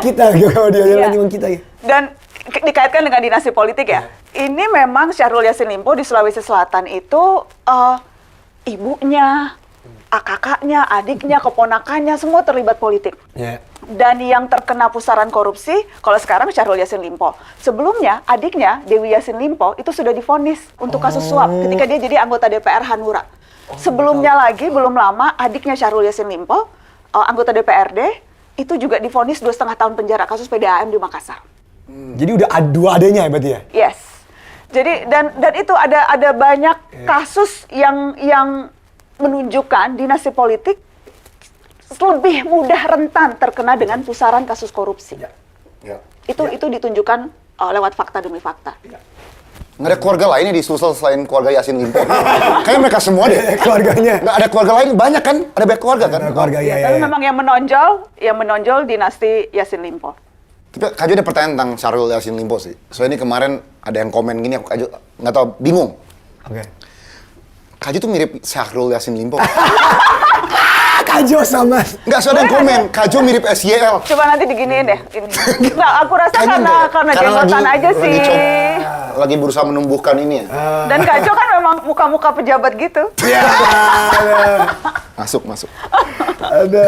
Kalau dia Iya. gimana kita ya. Dan dikaitkan dengan dinasti politik ya. Ini memang Syahrul Yassin Limpo di Sulawesi Selatan itu ibunya, kakaknya, adiknya, keponakannya semua terlibat politik. Ya. Dan yang terkena pusaran korupsi, kalau sekarang Syahrul Yassin Limpo. Sebelumnya, adiknya, Dewi Yassin Limpo, itu sudah divonis untuk kasus suap ketika dia jadi anggota DPR Hanura. Sebelumnya lagi, belum lama, adiknya Syahrul Yassin Limpo, anggota DPRD, itu juga divonis 2,5 tahun penjara kasus PDAM di Makassar. Jadi udah dua adanya ya berarti ya? Yes. Jadi, dan itu ada banyak kasus yang menunjukkan dinasti politik lebih mudah rentan terkena dengan pusaran kasus korupsi. Ya. Itu ditunjukkan lewat fakta demi fakta. Nggak ada keluarga lainnya di Sulsel selain keluarga Yassin Limpo. Kayaknya mereka semua deh. Keluarganya. Nggak ada keluarga lain, banyak kan? Ada banyak keluarga kan? Ada keluarga ya. Tapi memang yang menonjol dinasti Yassin Limpo. Tapi Kak Jo ada pertanyaan tentang Syahrul Yassin Limpo sih. Soalnya ini kemarin ada yang komen gini, aku Kak Jo nggak tahu, bingung. Oke. Kak Jo tuh mirip Syahrul Yassin Limpo. Kajo sama. Nggak, soalnya ada yang komen, Kak Jo mirip SYL. Coba nanti diginiin deh. Nggak, aku rasa Kayaknya nggak. karena jenggotan aja sih. Lagi berusaha menumbuhkan ini ya. Dan Kak Jo kan memang muka-muka pejabat gitu. Ya. Masuk. Ada.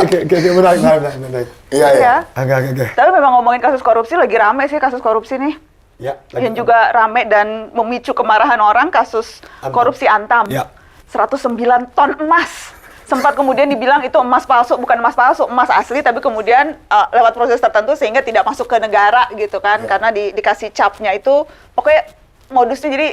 Oke. Menarik. Iya. Ya. Oke. Tapi memang ngomongin kasus korupsi, lagi rame sih kasus korupsi nih. Ya. Yang juga rame dan memicu kemarahan orang, kasus Antam. korupsi Antam. Ya. 109 ton emas. Sempat kemudian dibilang itu emas palsu, bukan emas palsu, emas asli, tapi kemudian lewat proses tertentu sehingga tidak masuk ke negara gitu kan. Karena dikasih capnya itu, pokoknya modusnya jadi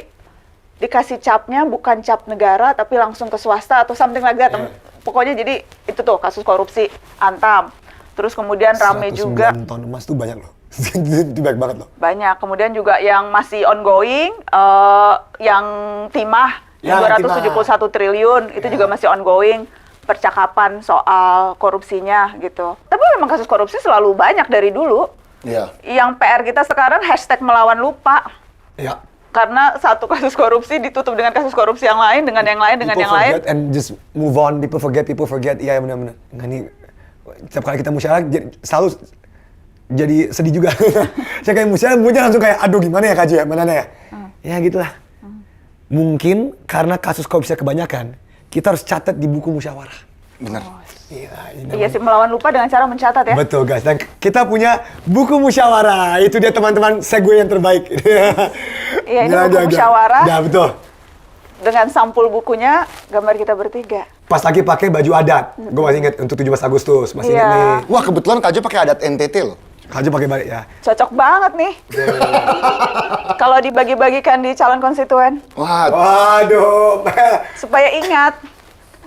dikasih capnya bukan cap negara, tapi langsung ke swasta atau something like that. Pokoknya jadi itu tuh kasus korupsi Antam. Terus kemudian rame juga. 109 ton emas tuh banyak loh. Itu banyak banget loh. Banyak. Kemudian juga yang masih ongoing, yang timah, Ya, 271 triliun, itu juga masih ongoing. Percakapan soal korupsinya gitu. Tapi memang kasus korupsi selalu banyak dari dulu. Iya. Yang PR kita sekarang #melawan lupa. Ya. Karena satu kasus korupsi ditutup dengan kasus korupsi yang lain, dengan yang lain, dengan yang lain. People forget and just move on. People forget. Iya benar-benar. Nggak nih. Setiap kali kita musyawarah selalu jadi sedih juga. Saya kayak musyawarah langsung kayak aduh gimana ya Kak Jo ya, mana ya? Ya gitulah. Mungkin karena kasus korupsi kebanyakan, kita harus catat di buku musyawarah. Benar. Iya sih, melawan lupa dengan cara mencatat ya. Betul guys, dan kita punya buku musyawarah. Itu dia teman-teman segue yang terbaik. Iya, ini buku musyawarah. Ya betul. Dengan sampul bukunya, gambar kita bertiga. Pas lagi pakai baju adat, gue masih inget untuk 17 Agustus, masih inget Iya. nih. Wah, kebetulan Kak Jo pakai adat NTT loh. Kak Jo pakai balik ya. Cocok banget nih. Kalau dibagi-bagikan di calon konstituen. Wah, Waduh. Supaya ingat.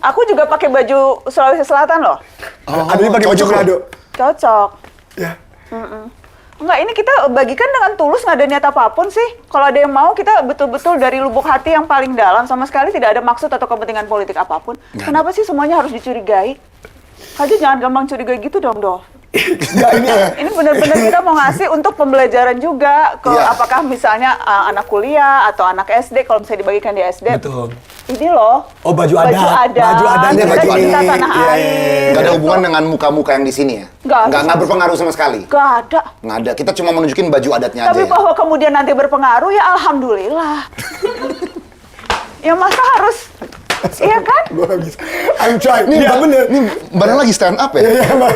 Aku juga pakai baju Sulawesi Selatan loh. Ada yang pakai baju cocok loh. Manado. Cocok. Ya. Enggak, ini kita bagikan dengan tulus, nggak ada niat apapun sih. Kalau ada yang mau, kita betul-betul dari lubuk hati yang paling dalam, sama sekali tidak ada maksud atau kepentingan politik apapun. Kenapa sih semuanya harus dicurigai? Kaja jangan gampang curigai gitu dong, Dol. Ini benar-benar kita mau ngasih untuk pembelajaran juga ke apakah misalnya anak kuliah atau anak SD, kalau misalnya dibagikan di SD. Betul. Ini loh. Oh, baju adat. Baju adatnya kita baju cinta ini. tanah Iya, air. Nggak ada hubungan dengan muka-muka yang di sini ya? Nggak berpengaruh sama sekali? Nggak ada. Nggak ada, kita cuma menunjukin baju adatnya Tapi aja ya? bahwa kemudian nanti berpengaruh, ya alhamdulillah. Ya masa harus, iya kan? Gue gak bisa. I'm trying. Ini Iya bener. Ini badan lagi stand up ya? Iya, Mas.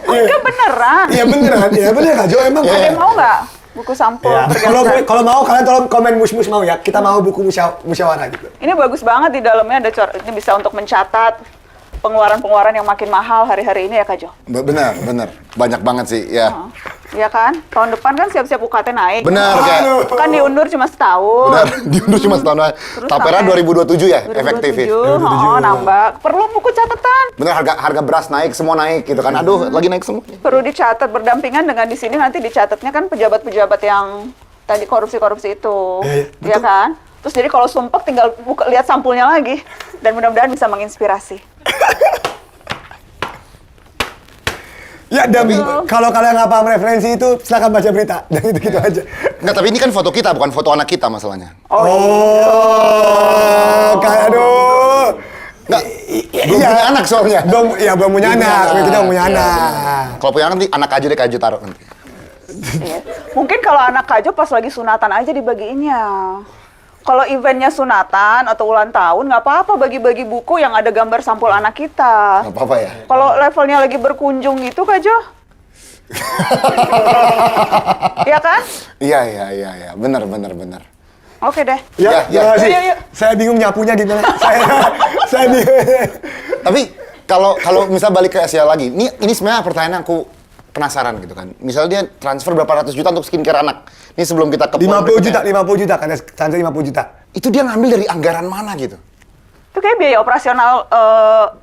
Enggak beneran. Iya beneran. Iya bener Kak Jo, emang. Ada yang mau nggak buku sampul Ya. pergantian? Kalau mau kalian tolong komen mus-mus mau ya. Kita mau buku musyawarah gitu. Ini bagus banget, di dalamnya ada ini bisa untuk mencatat pengeluaran-pengeluaran yang makin mahal hari-hari ini ya Kak Jo. Bener. Banyak banget sih, ya. Iya kan? Tahun depan kan siap-siap UKT naik. Bener, kayak... Kan diundur cuma setahun. Bener, diundur cuma setahun aja. Terus Tapera sampai 2027 ya, efektif ya? 2027, nambah. Perlu buku catatan. Bener, harga beras naik, semua naik gitu kan. Aduh, lagi naik semua. Perlu dicatat berdampingan dengan di sini nanti dicatatnya kan pejabat-pejabat yang tadi korupsi-korupsi itu. Iya kan? Terus jadi kalau sumpek tinggal lihat sampulnya lagi. Dan mudah-mudahan bisa menginspirasi. Ya, dan kalau kalian nggak paham referensi itu, silakan baca berita. Dan itu gitu aja. Nggak, tapi ini kan foto kita, bukan foto anak kita masalahnya. Kayak aduh. Nggak, belum punya anak soalnya. Belum punya anak. Kita belum punya anak. Kalau punya anak nanti anak aja deh, Kak Jo taruh nanti. Iya. Mungkin kalau anak Kak Jo pas lagi sunatan aja dibagiinnya. Kalau eventnya sunatan atau ulang tahun, nggak apa-apa bagi-bagi buku yang ada gambar sampul anak kita. Nggak apa-apa ya? Kalau levelnya lagi berkunjung itu, Kak Jo. Iya kan? Iya. Bener. Oke deh. Ya, Ya. makasih. Yuk. Saya bingung nyapunya gimana. saya bingung. Tapi kalau misal balik ke Asia lagi, ini sebenarnya pertanyaan yang aku penasaran gitu kan. Misalnya dia transfer berapa ratus juta untuk skincare anak. Ini sebelum kita ke 50 juta kan, transfer 50 juta. Itu dia ngambil dari anggaran mana gitu? Itu kayak biaya operasional,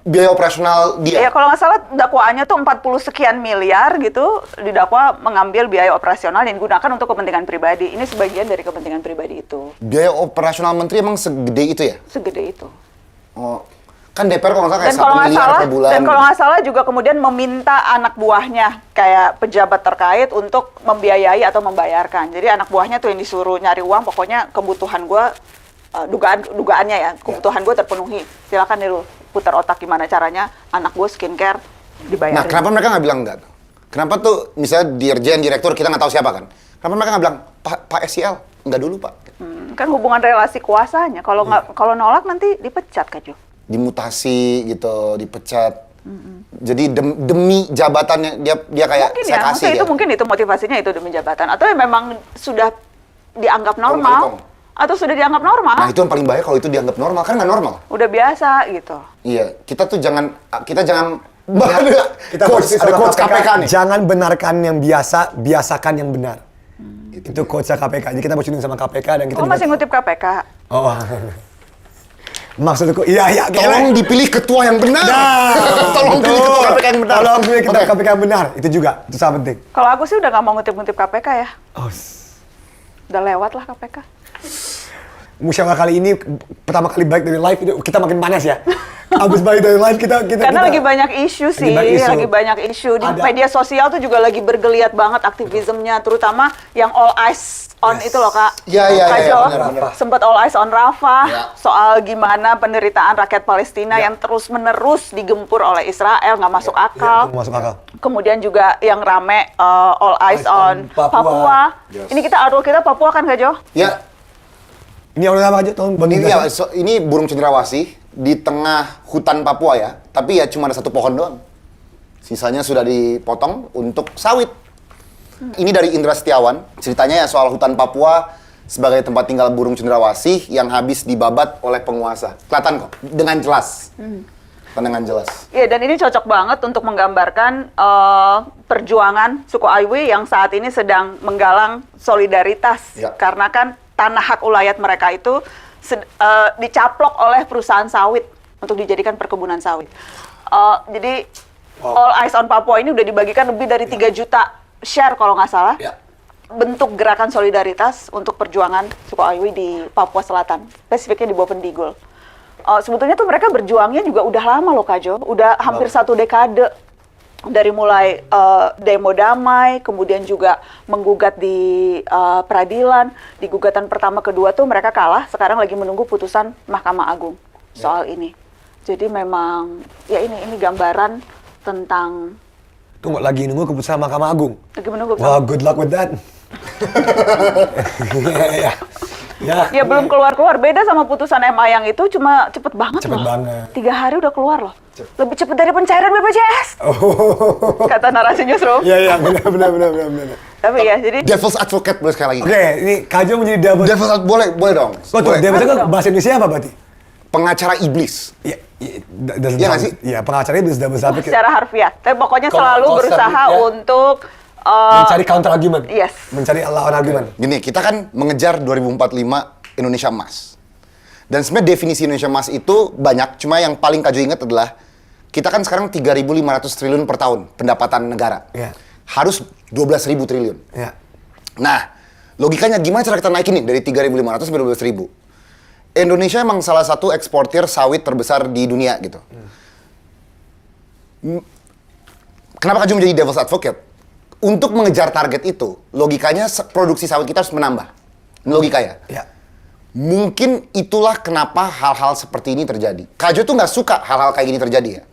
Biaya operasional dia. ya kalau nggak salah dakwaannya tuh 40 sekian miliar gitu, didakwa mengambil biaya operasional yang digunakan untuk kepentingan pribadi. Ini sebagian dari kepentingan pribadi itu. Biaya operasional menteri emang segede itu ya? Segede itu. Oh, kan DPR kalau nggak salah Dan kayak kalau 1 nggak miliar salah, per bulan. dan kalau nggak salah juga kemudian meminta anak buahnya kayak pejabat terkait untuk membiayai atau membayarkan. Jadi anak buahnya tuh yang disuruh nyari uang, pokoknya kebutuhan gue, dugaannya ya, kebutuhan gue terpenuhi. Silakan deh lu putar otak gimana caranya anak gue skincare dibayarin. Nah, kenapa mereka nggak bilang enggak? Kenapa tuh misalnya dirjen, direktur, kita nggak tahu siapa kan? Kenapa mereka nggak bilang, Pak SCL, enggak dulu Pak? Kan hubungan relasi kuasanya. Kalau nggak, kalau nolak nanti dipecat Kak Jo. Dimutasi gitu, dipecat. Jadi demi jabatannya dia kayak Mungkin saya ya, kasih maksudnya ya. itu mungkin itu motivasinya itu demi jabatan. Atau ya memang sudah dianggap normal. Kong. Atau sudah dianggap normal. Nah itu yang paling bahaya kalau itu dianggap normal, kan nggak normal. Udah biasa gitu. Iya, kita jangan Kita ada quotes KPK nih. Jangan benarkan yang biasa, biasakan yang benar. Itu quotesnya KPK. Jadi kita mau syuting sama KPK dan kita Oh, masih ngutip KPK. Oh. Maksudku, iya. Tolong dipilih ketua yang benar. Tolong pilih ketua KPK yang benar. Tolong pilih ketua Oke. KPK yang benar. Itu juga, itu sangat penting. Kalau aku sih udah nggak mau ngutip-ngutip KPK ya. Oh, Udah lewat lah KPK. musyawarah kali ini pertama kali balik dari live itu kita makin panas ya. Abis balik dari live kita Karena lagi banyak isu sih, lagi banyak isu. Di Ada. media sosial tuh juga lagi bergeliat banget aktivismenya, terutama yang all eyes on itu loh Kak. Iya, Kak Jo, benar. sempat all eyes on Rafah, Ya. soal gimana penderitaan rakyat Palestina yang terus-menerus digempur oleh Israel, nggak masuk akal. Masuk akal. Kemudian juga yang rame all eyes on Papua. Yes. Ini kita artwork kita Papua kan Kak Jo? Ya, Ini orang apa aja tolong bantu ini jelasin. ini burung cendrawasih di tengah hutan Papua ya. Tapi ya cuma ada satu pohon doang. Sisanya sudah dipotong untuk sawit. Ini dari Indra Setiawan. Ceritanya ya soal hutan Papua sebagai tempat tinggal burung cendrawasih yang habis dibabat oleh penguasa. Kelihatan kok dengan jelas. Dengan jelas. Iya, dan ini cocok banget untuk menggambarkan perjuangan suku Aiwi yang saat ini sedang menggalang solidaritas. Ya. Karena kan tanah hak ulayat mereka itu dicaplok oleh perusahaan sawit untuk dijadikan perkebunan sawit. Jadi All Eyes on Papua ini udah dibagikan lebih dari 3 juta share kalau nggak salah. Ya. Bentuk gerakan solidaritas untuk perjuangan suku Aiwi di Papua Selatan, spesifiknya di Bovendigul. Sebetulnya tuh mereka berjuangnya juga udah lama loh Kak Jo, udah hampir 1 dekade. Dari mulai demo damai, kemudian juga menggugat di peradilan, di gugatan pertama kedua tuh mereka kalah, sekarang lagi menunggu putusan Mahkamah Agung soal ini. Jadi memang, ya ini gambaran tentang... Tunggu, lagi nunggu keputusan Mahkamah Agung. Lagi menunggu. Wah, good luck with that. Ya. Ya belum keluar-keluar, beda sama putusan MA yang itu cuma cepet banget Cepet loh. banget. 3 hari udah keluar loh. Lebih cepet dari pencairan BPJS. Oh. Kata narasi newsroom. Iya, benar. Tapi ya, jadi Devil's advocate boleh sekali lagi. Oke, ini Kak Jo menjadi double. Devil's advocate boleh dong. Oh, tuh, Boleh. double itu bahasa Indonesia apa berarti? Pengacara iblis. Iya, Iya nggak sih? Iya, pengacara itu double advocate. secara harfiah. Tapi pokoknya Kalau- selalu kalau berusaha ya. untuk Mencari counter argument. Yes. Mencari lawan argument. Gini, kita kan mengejar 2045 Indonesia Emas. Dan sebenarnya definisi Indonesia Emas itu banyak, cuma yang paling Kak Jo ingat adalah kita kan sekarang 3.500 triliun per tahun pendapatan negara. Iya. Harus 12.000 triliun. Ya. Nah, logikanya gimana cara kita naikin nih dari 3.500 sampai 12.000? Indonesia emang salah satu eksportir sawit terbesar di dunia gitu. Kenapa Kak Jo menjadi devil's advocate? Untuk mengejar target itu, logikanya produksi sawit kita harus menambah. Logika ya. Ya. Mungkin itulah kenapa hal-hal seperti ini terjadi. Kak Jo tuh nggak suka hal-hal kayak gini terjadi ya.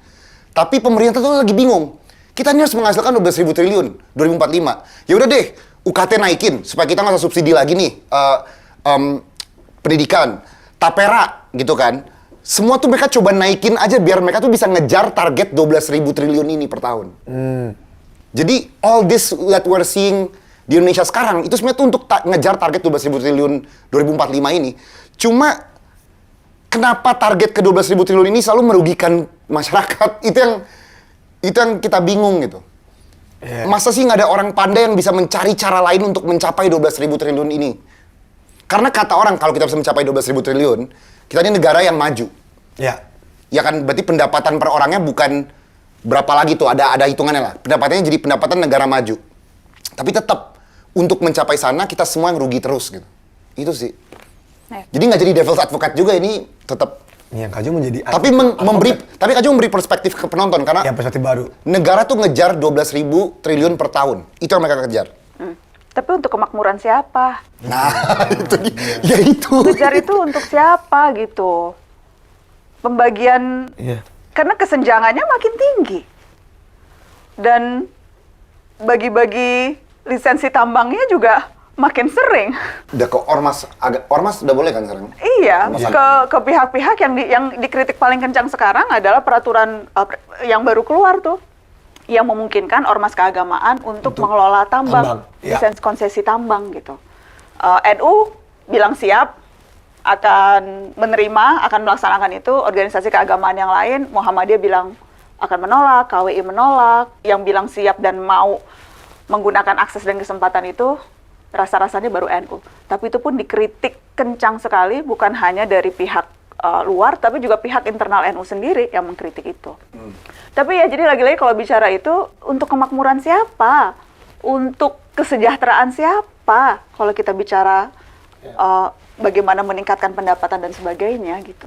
Tapi pemerintah tuh lagi bingung. Kita ini harus menghasilkan 12.000 triliun 2045. Ya udah deh, UKT naikin supaya kita nggak usah subsidi lagi nih pendidikan, tapera gitu kan. Semua tuh mereka coba naikin aja biar mereka tuh bisa ngejar target 12.000 triliun ini per tahun. Jadi all this that we're seeing di Indonesia sekarang itu sebenarnya tuh untuk ngejar target 12.000 triliun 2045 ini. Cuma kenapa target ke 12.000 triliun ini selalu merugikan masyarakat? Itu yang kita bingung gitu. Yeah. Masa sih nggak ada orang pandai yang bisa mencari cara lain untuk mencapai 12.000 triliun ini? Karena kata orang kalau kita bisa mencapai 12.000 triliun, kita ini negara yang maju. Ya. Ya kan berarti pendapatan per orangnya bukan berapa lagi tuh, ada hitungannya lah. Pendapatannya jadi pendapatan negara maju. Tapi tetap untuk mencapai sana kita semua yang rugi terus gitu. Itu sih. Nah. Jadi nggak jadi devil's advocate juga, ini tetap. Yang Kak Jo menjadi Tapi Kak Jo memberi perspektif ke penonton karena ya perspektif baru. negara tuh ngejar 12.000 triliun per tahun. Itu yang mereka kejar. tapi untuk kemakmuran siapa? Nah, itu dia. Ya itu. Ngejar itu untuk siapa gitu. Pembagian Iya. karena kesenjangannya makin tinggi. Dan bagi-bagi lisensi tambangnya juga makin sering. Udah ke ormas udah boleh kan sekarang? Iya, ke pihak-pihak yang dikritik paling kencang sekarang adalah peraturan yang baru keluar tuh, yang memungkinkan ormas keagamaan untuk mengelola tambang, ya. lisensi konsesi tambang gitu. NU bilang siap, akan menerima, akan melaksanakan itu. Organisasi keagamaan yang lain, Muhammadiyah bilang akan menolak, KWI menolak, yang bilang siap dan mau menggunakan akses dan kesempatan itu rasa-rasanya baru NU. Tapi itu pun dikritik kencang sekali, bukan hanya dari pihak luar, tapi juga pihak internal NU sendiri yang mengkritik itu. Tapi ya jadi lagi-lagi kalau bicara itu, untuk kemakmuran siapa? Untuk kesejahteraan siapa? Kalau kita bicara bagaimana meningkatkan pendapatan dan sebagainya gitu.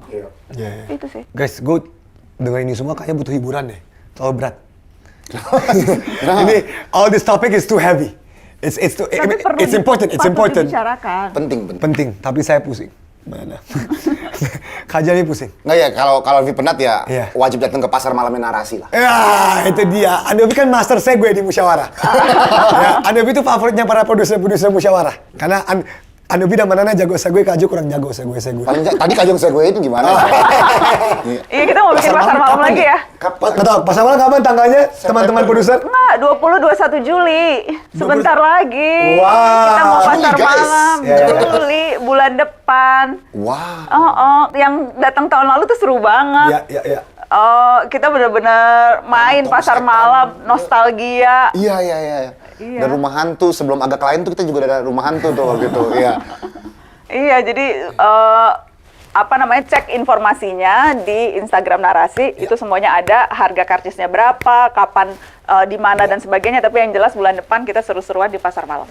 Yeah. Itu sih. Guys, gue denger ini semua kayaknya butuh hiburan deh. Terlalu berat. Ini all this topic is too heavy. Tapi perlu It's important. dibicarakan. Penting. Tapi saya pusing. Mana? Kak Jani pusing. Nggak ya, kalau lebih penat ya Iya. wajib datang ke pasar malamnya narasi lah. Ya, itu dia. Andovi kan master segue di musyawarah. Ya, Andovi itu favoritnya para produser musyawarah. Karena Andovi dan Manana jago segue, Kak Jo kurang jago segue. Paling tadi Kajong segue itu gimana? Iya, kita mau bikin pasar malam lagi ya. Kapan? Nggak tahu, pas awal kapan tanggalnya, teman-teman produser? Enggak, 20-21 Juli. Sebentar lagi. Wow. Kita mau pasar Juli, guys. malam. Ya. Juli, bulan depan. Wah. Yang datang tahun lalu tuh seru banget. Ya. Kita bener-bener main pasar malam, nostalgia. Iya. Iya. Dan rumah hantu sebelum agak lain tuh kita juga ada rumah hantu tuh waktu itu. Iya. Iya, jadi cek informasinya di Instagram Narasi, itu semuanya ada, harga karcisnya berapa, kapan, di mana dan sebagainya. Tapi yang jelas bulan depan kita seru-seruan di pasar malam.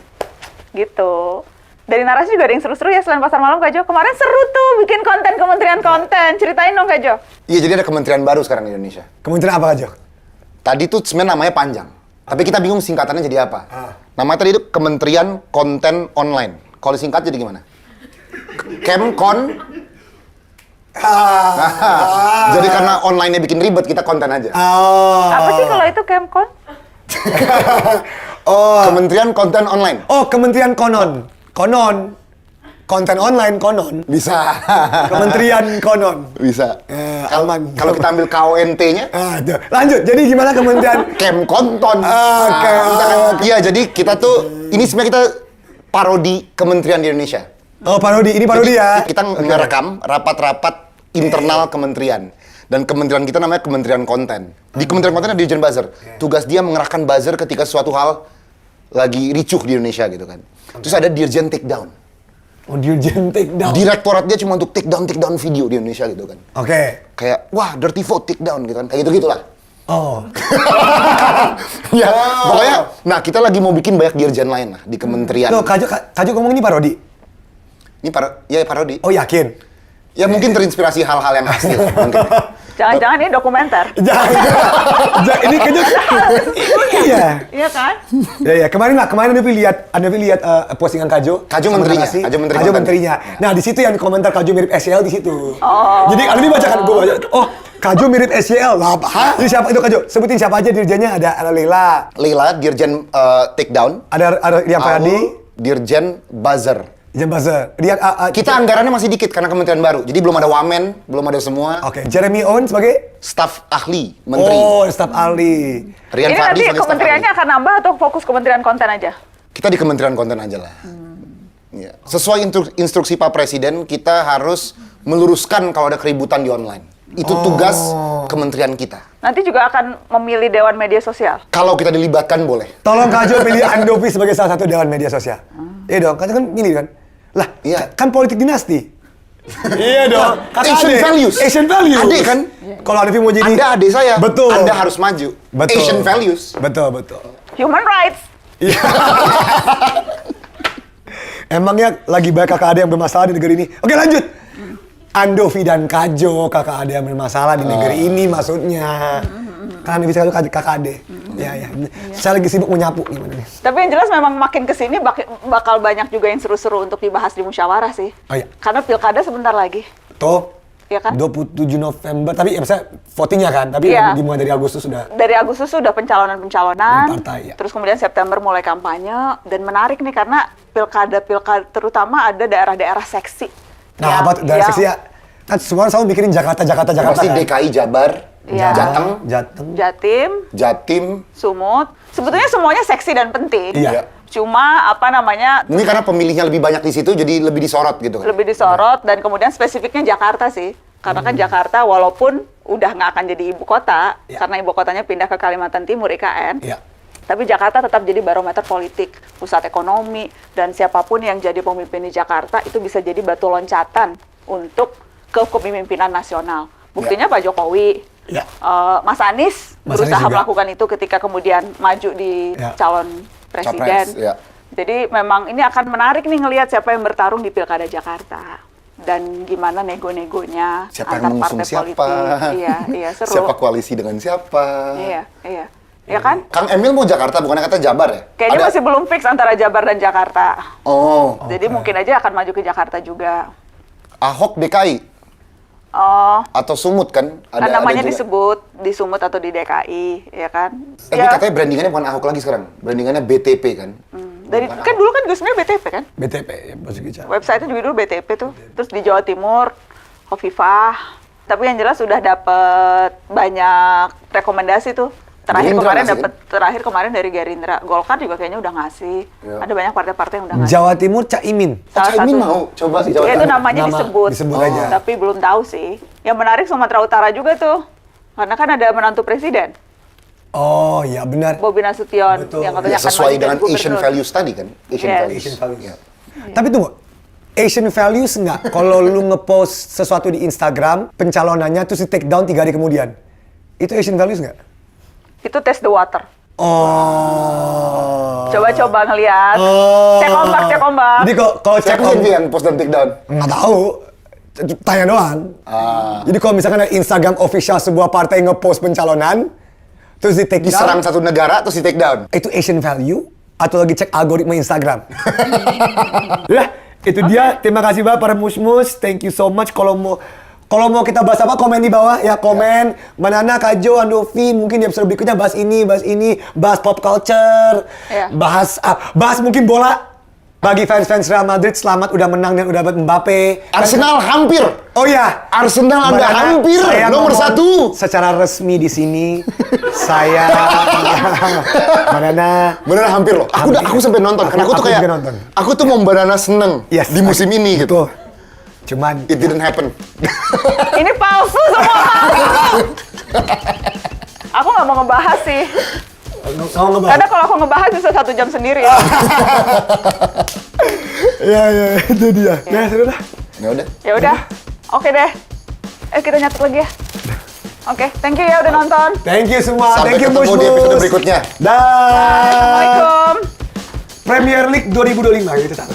Gitu. Dari Narasi juga ada yang seru-seru ya selain pasar malam, Kak Jo. Kemarin seru tuh bikin konten Kementerian Konten. Ceritain dong, Kak Jo. Iya, jadi ada kementerian baru sekarang di Indonesia. Kementerian apa aja? Tadi tuh sebenarnya namanya panjang. Tapi kita bingung singkatannya jadi apa. Namanya tadi itu Kementerian Konten Online. Kalau disingkat jadi gimana? Kemkon. Jadi karena online-nya bikin ribet, kita konten aja. Apa sih kalau itu Kemkon? Kementerian Konten Online. Oh, Kementerian Konon. Konten online konon. Bisa. Kementerian konon. Bisa. Aman. Kalau kita ambil KONT-nya, Tuh. Lanjut. Jadi gimana Kementerian? Kemkonton. Iya, jadi kita tuh, ini sebenarnya kita parodi kementerian di Indonesia. Oh, parodi. Ini parodi ya. Kita ngerekam rapat-rapat internal kementerian. Dan kementerian kita namanya Kementerian Konten. Di Kementerian Konten ada Dirjen Buzzer. Tugas dia mengerahkan buzzer ketika suatu hal lagi ricuh di Indonesia gitu kan. Terus ada Dirjen Takedown. Oh, Dirjen Takedown. Direktorat dia cuma untuk take down video di Indonesia gitu kan. Oke. Kayak, wah dirty vote take down gitu kan. Kayak gitu-gitulah. Oh. Ya, pokoknya, nah kita lagi mau bikin banyak dirjen lain lah di kementerian. Tuh, Kak Jo ngomong ini parodi. Ini parodi. Oh, yakin? Ya mungkin terinspirasi hal-hal yang asli lah, mungkin. Jangan-jangan ini dokumenter. Jangan. Ini Kak Jo. Iya. Iya kan? Ya, kemarin Anda lihat postingan Kak Jo. Kak Jo sama menterinya, Narasi. Kak Jo menteri Kak Jo konten. menterinya. Nah, di situ yang komentar Kak Jo mirip SCL di situ. Oh. Jadi Anda bacakan gue baca. Oh, Kak Jo mirip SCL. Lah, apa? Jadi siapa itu Kak Jo? Sebutin siapa aja dirjennya. Ada Leila. Leila, Dirjen Takedown. Ada Rian Fayadi. Dirjen Buzzer. Dirjen Buzzer. Kita anggarannya masih dikit karena kementerian baru. Jadi belum ada wamen, belum ada semua. Oke, Jeremy Owen sebagai Staf ahli, menteri. Oh, staf ahli. Rian Ini Fadli nanti sebagai staf kementeriannya ahli. akan nambah atau fokus Kementerian Konten aja? Kita di Kementerian Konten aja lah. Ya. Sesuai instruksi Pak Presiden, kita harus meluruskan kalau ada keributan di online. Itu tugas kementerian kita. Nanti juga akan memilih Dewan Media Sosial. Kalau kita dilibatkan boleh. Tolong Kak Jo pilih Andovi sebagai salah satu dewan media sosial. Iya dong, Kak Jo kan milih kan? Lah, Iya. kan politik dinasti. Iya dong. Asian values. Asian values. Adik kan? Kalau Andovi mau jadi Anda adik saya. Betul. Anda harus maju. Betul. Asian values. Betul. Human rights. Emangnya lagi banyak kakak ada yang bermasalah di negeri ini. Oke, lanjut. Andovi dan Kak Jo, kakak ada yang bermasalah di negeri ini maksudnya. Kan Andovi Kak Jo kakak ada. Ya. Saya lagi sibuk menyapu gimana nih. Tapi yang jelas memang makin kesini bakal banyak juga yang seru-seru untuk dibahas di musyawarah sih. Oh iya. Karena pilkada sebentar lagi. Tuh. Iya kan? 27 November, tapi ya misalnya votingnya kan, tapi Iya. dimulai dari Agustus sudah. Dari Agustus sudah pencalonan, Partai, ya. terus kemudian September mulai kampanye, dan menarik nih karena pilkada terutama ada daerah-daerah seksi. Nah, apa tuh? Dari seksi ya? Kan semua orang selalu mikirin Jakarta Pasti kan? DKI, Jabar, Iya. Jateng, Jatim, Jatim. Sumut, sebetulnya semuanya seksi dan penting. Iya. Cuma Mungkin karena pemilihnya lebih banyak di situ, jadi lebih disorot gitu kan. lebih disorot dan kemudian spesifiknya Jakarta sih. Karena kan Jakarta walaupun udah nggak akan jadi ibu kota, Ya. karena ibu kotanya pindah ke Kalimantan Timur IKN. Iya. Tapi Jakarta tetap jadi barometer politik, pusat ekonomi, dan siapapun yang jadi pemimpin di Jakarta itu bisa jadi batu loncatan untuk kepemimpinan nasional. Buktinya Pak Jokowi, Ya. Mas Anies Mas berusaha Anies juga. melakukan itu ketika kemudian maju di Ya. calon presiden. Capres, ya. Jadi memang ini akan menarik nih ngelihat siapa yang bertarung di Pilkada Jakarta. Dan gimana nego-negonya Siapa antar yang mengusung partai siapa? politik. Iya, seru. Siapa koalisi dengan siapa? Iya. Ya kan? Kang Emil mau Jakarta, bukannya kata Jabar ya? Kayaknya Ada- masih belum fix antara Jabar dan Jakarta. Oh, Jadi mungkin aja akan maju ke Jakarta juga. Ahok DKI Oh, atau Sumut kan? kan namanya juga. disebut di Sumut atau di DKI, ya kan? Tapi Ya, katanya brandingannya bukan Ahok lagi sekarang. Brandingannya BTP kan? kan dulu kan juga sebenarnya BTP kan? BTP, ya, Basuki Cahaya. Website-nya juga dulu BTP tuh. Terus di Jawa Timur, Hovifah. Tapi yang jelas sudah dapat banyak rekomendasi tuh. Gerindra ngasih, Terakhir kemarin dari Gerindra. Golkar juga kayaknya udah ngasih. Ya. Ada banyak partai-partai yang udah ngasih. Jawa Timur Caimin. Salah Caimin satu. mau coba sih Jawa Ya, itu Timur. namanya Nama disebut. disebut aja. Tapi belum tahu sih. Yang menarik Sumatera Utara juga tuh. Karena kan ada menantu presiden, Oh, ya benar. Bobi Nasution, Betul. yang katanya Ya, akan sesuai maju dengan jadi Asian gubernur. values tadi kan? Asian Yes. values. Asian values. Ya. Tapi tunggu, Asian values nggak? Kalau lu ngepost sesuatu di Instagram, pencalonannya terus di take down 3 hari kemudian. Itu Asian values nggak? Itu test the water. Oh. Coba-coba ngeliat. Oh. Cek ombak, cek ombak. Jadi kalau cek Siapa sih yang post dan take down? nggak tahu. Tanya doang. Jadi kalau misalkan ada Instagram official sebuah partai ngepost pencalonan, terus di take Diserang down, satu negara terus di take down. itu Asian value atau lagi cek algoritma Instagram? Ya, itu dia. Terima kasih banget para musmus. Thank you so much. Kalau mau kita bahas apa, komen di bawah ya, komen. Manana, Kajo, Andovi, mungkin di episode berikutnya bahas ini, bahas pop culture, Iya. bahas mungkin bola. Bagi fans-fans Real Madrid, selamat udah menang dan udah dapat Mbappe. Arsenal hampir. Oh ya, Arsenal Anda Manana, hampir saya nomor ngomong 1. secara resmi di sini. Saya Manana. Beneran hampir loh. Aku sampai nonton. Karena aku tuh kayak, juga nonton. aku tuh mau Banana seneng Yes, di musim ini gitu. Betul. Cuman It didn't happen. Ini palsu, semua palsu. Aku nggak mau ngebahas sih. mau ngebahas. Karena kalau aku ngebahas bisa 1 jam sendiri. Ya, itu dia. Ya, sudah dah. Ya udah. Ya udah, oke deh. Kita nyatet lagi ya. Oke, thank you ya udah nonton. Thank you semua. Sampai Thank you ketemu di Mus-mus. episode berikutnya. Dah. Assalamualaikum. Premier League 2025 gitu tak.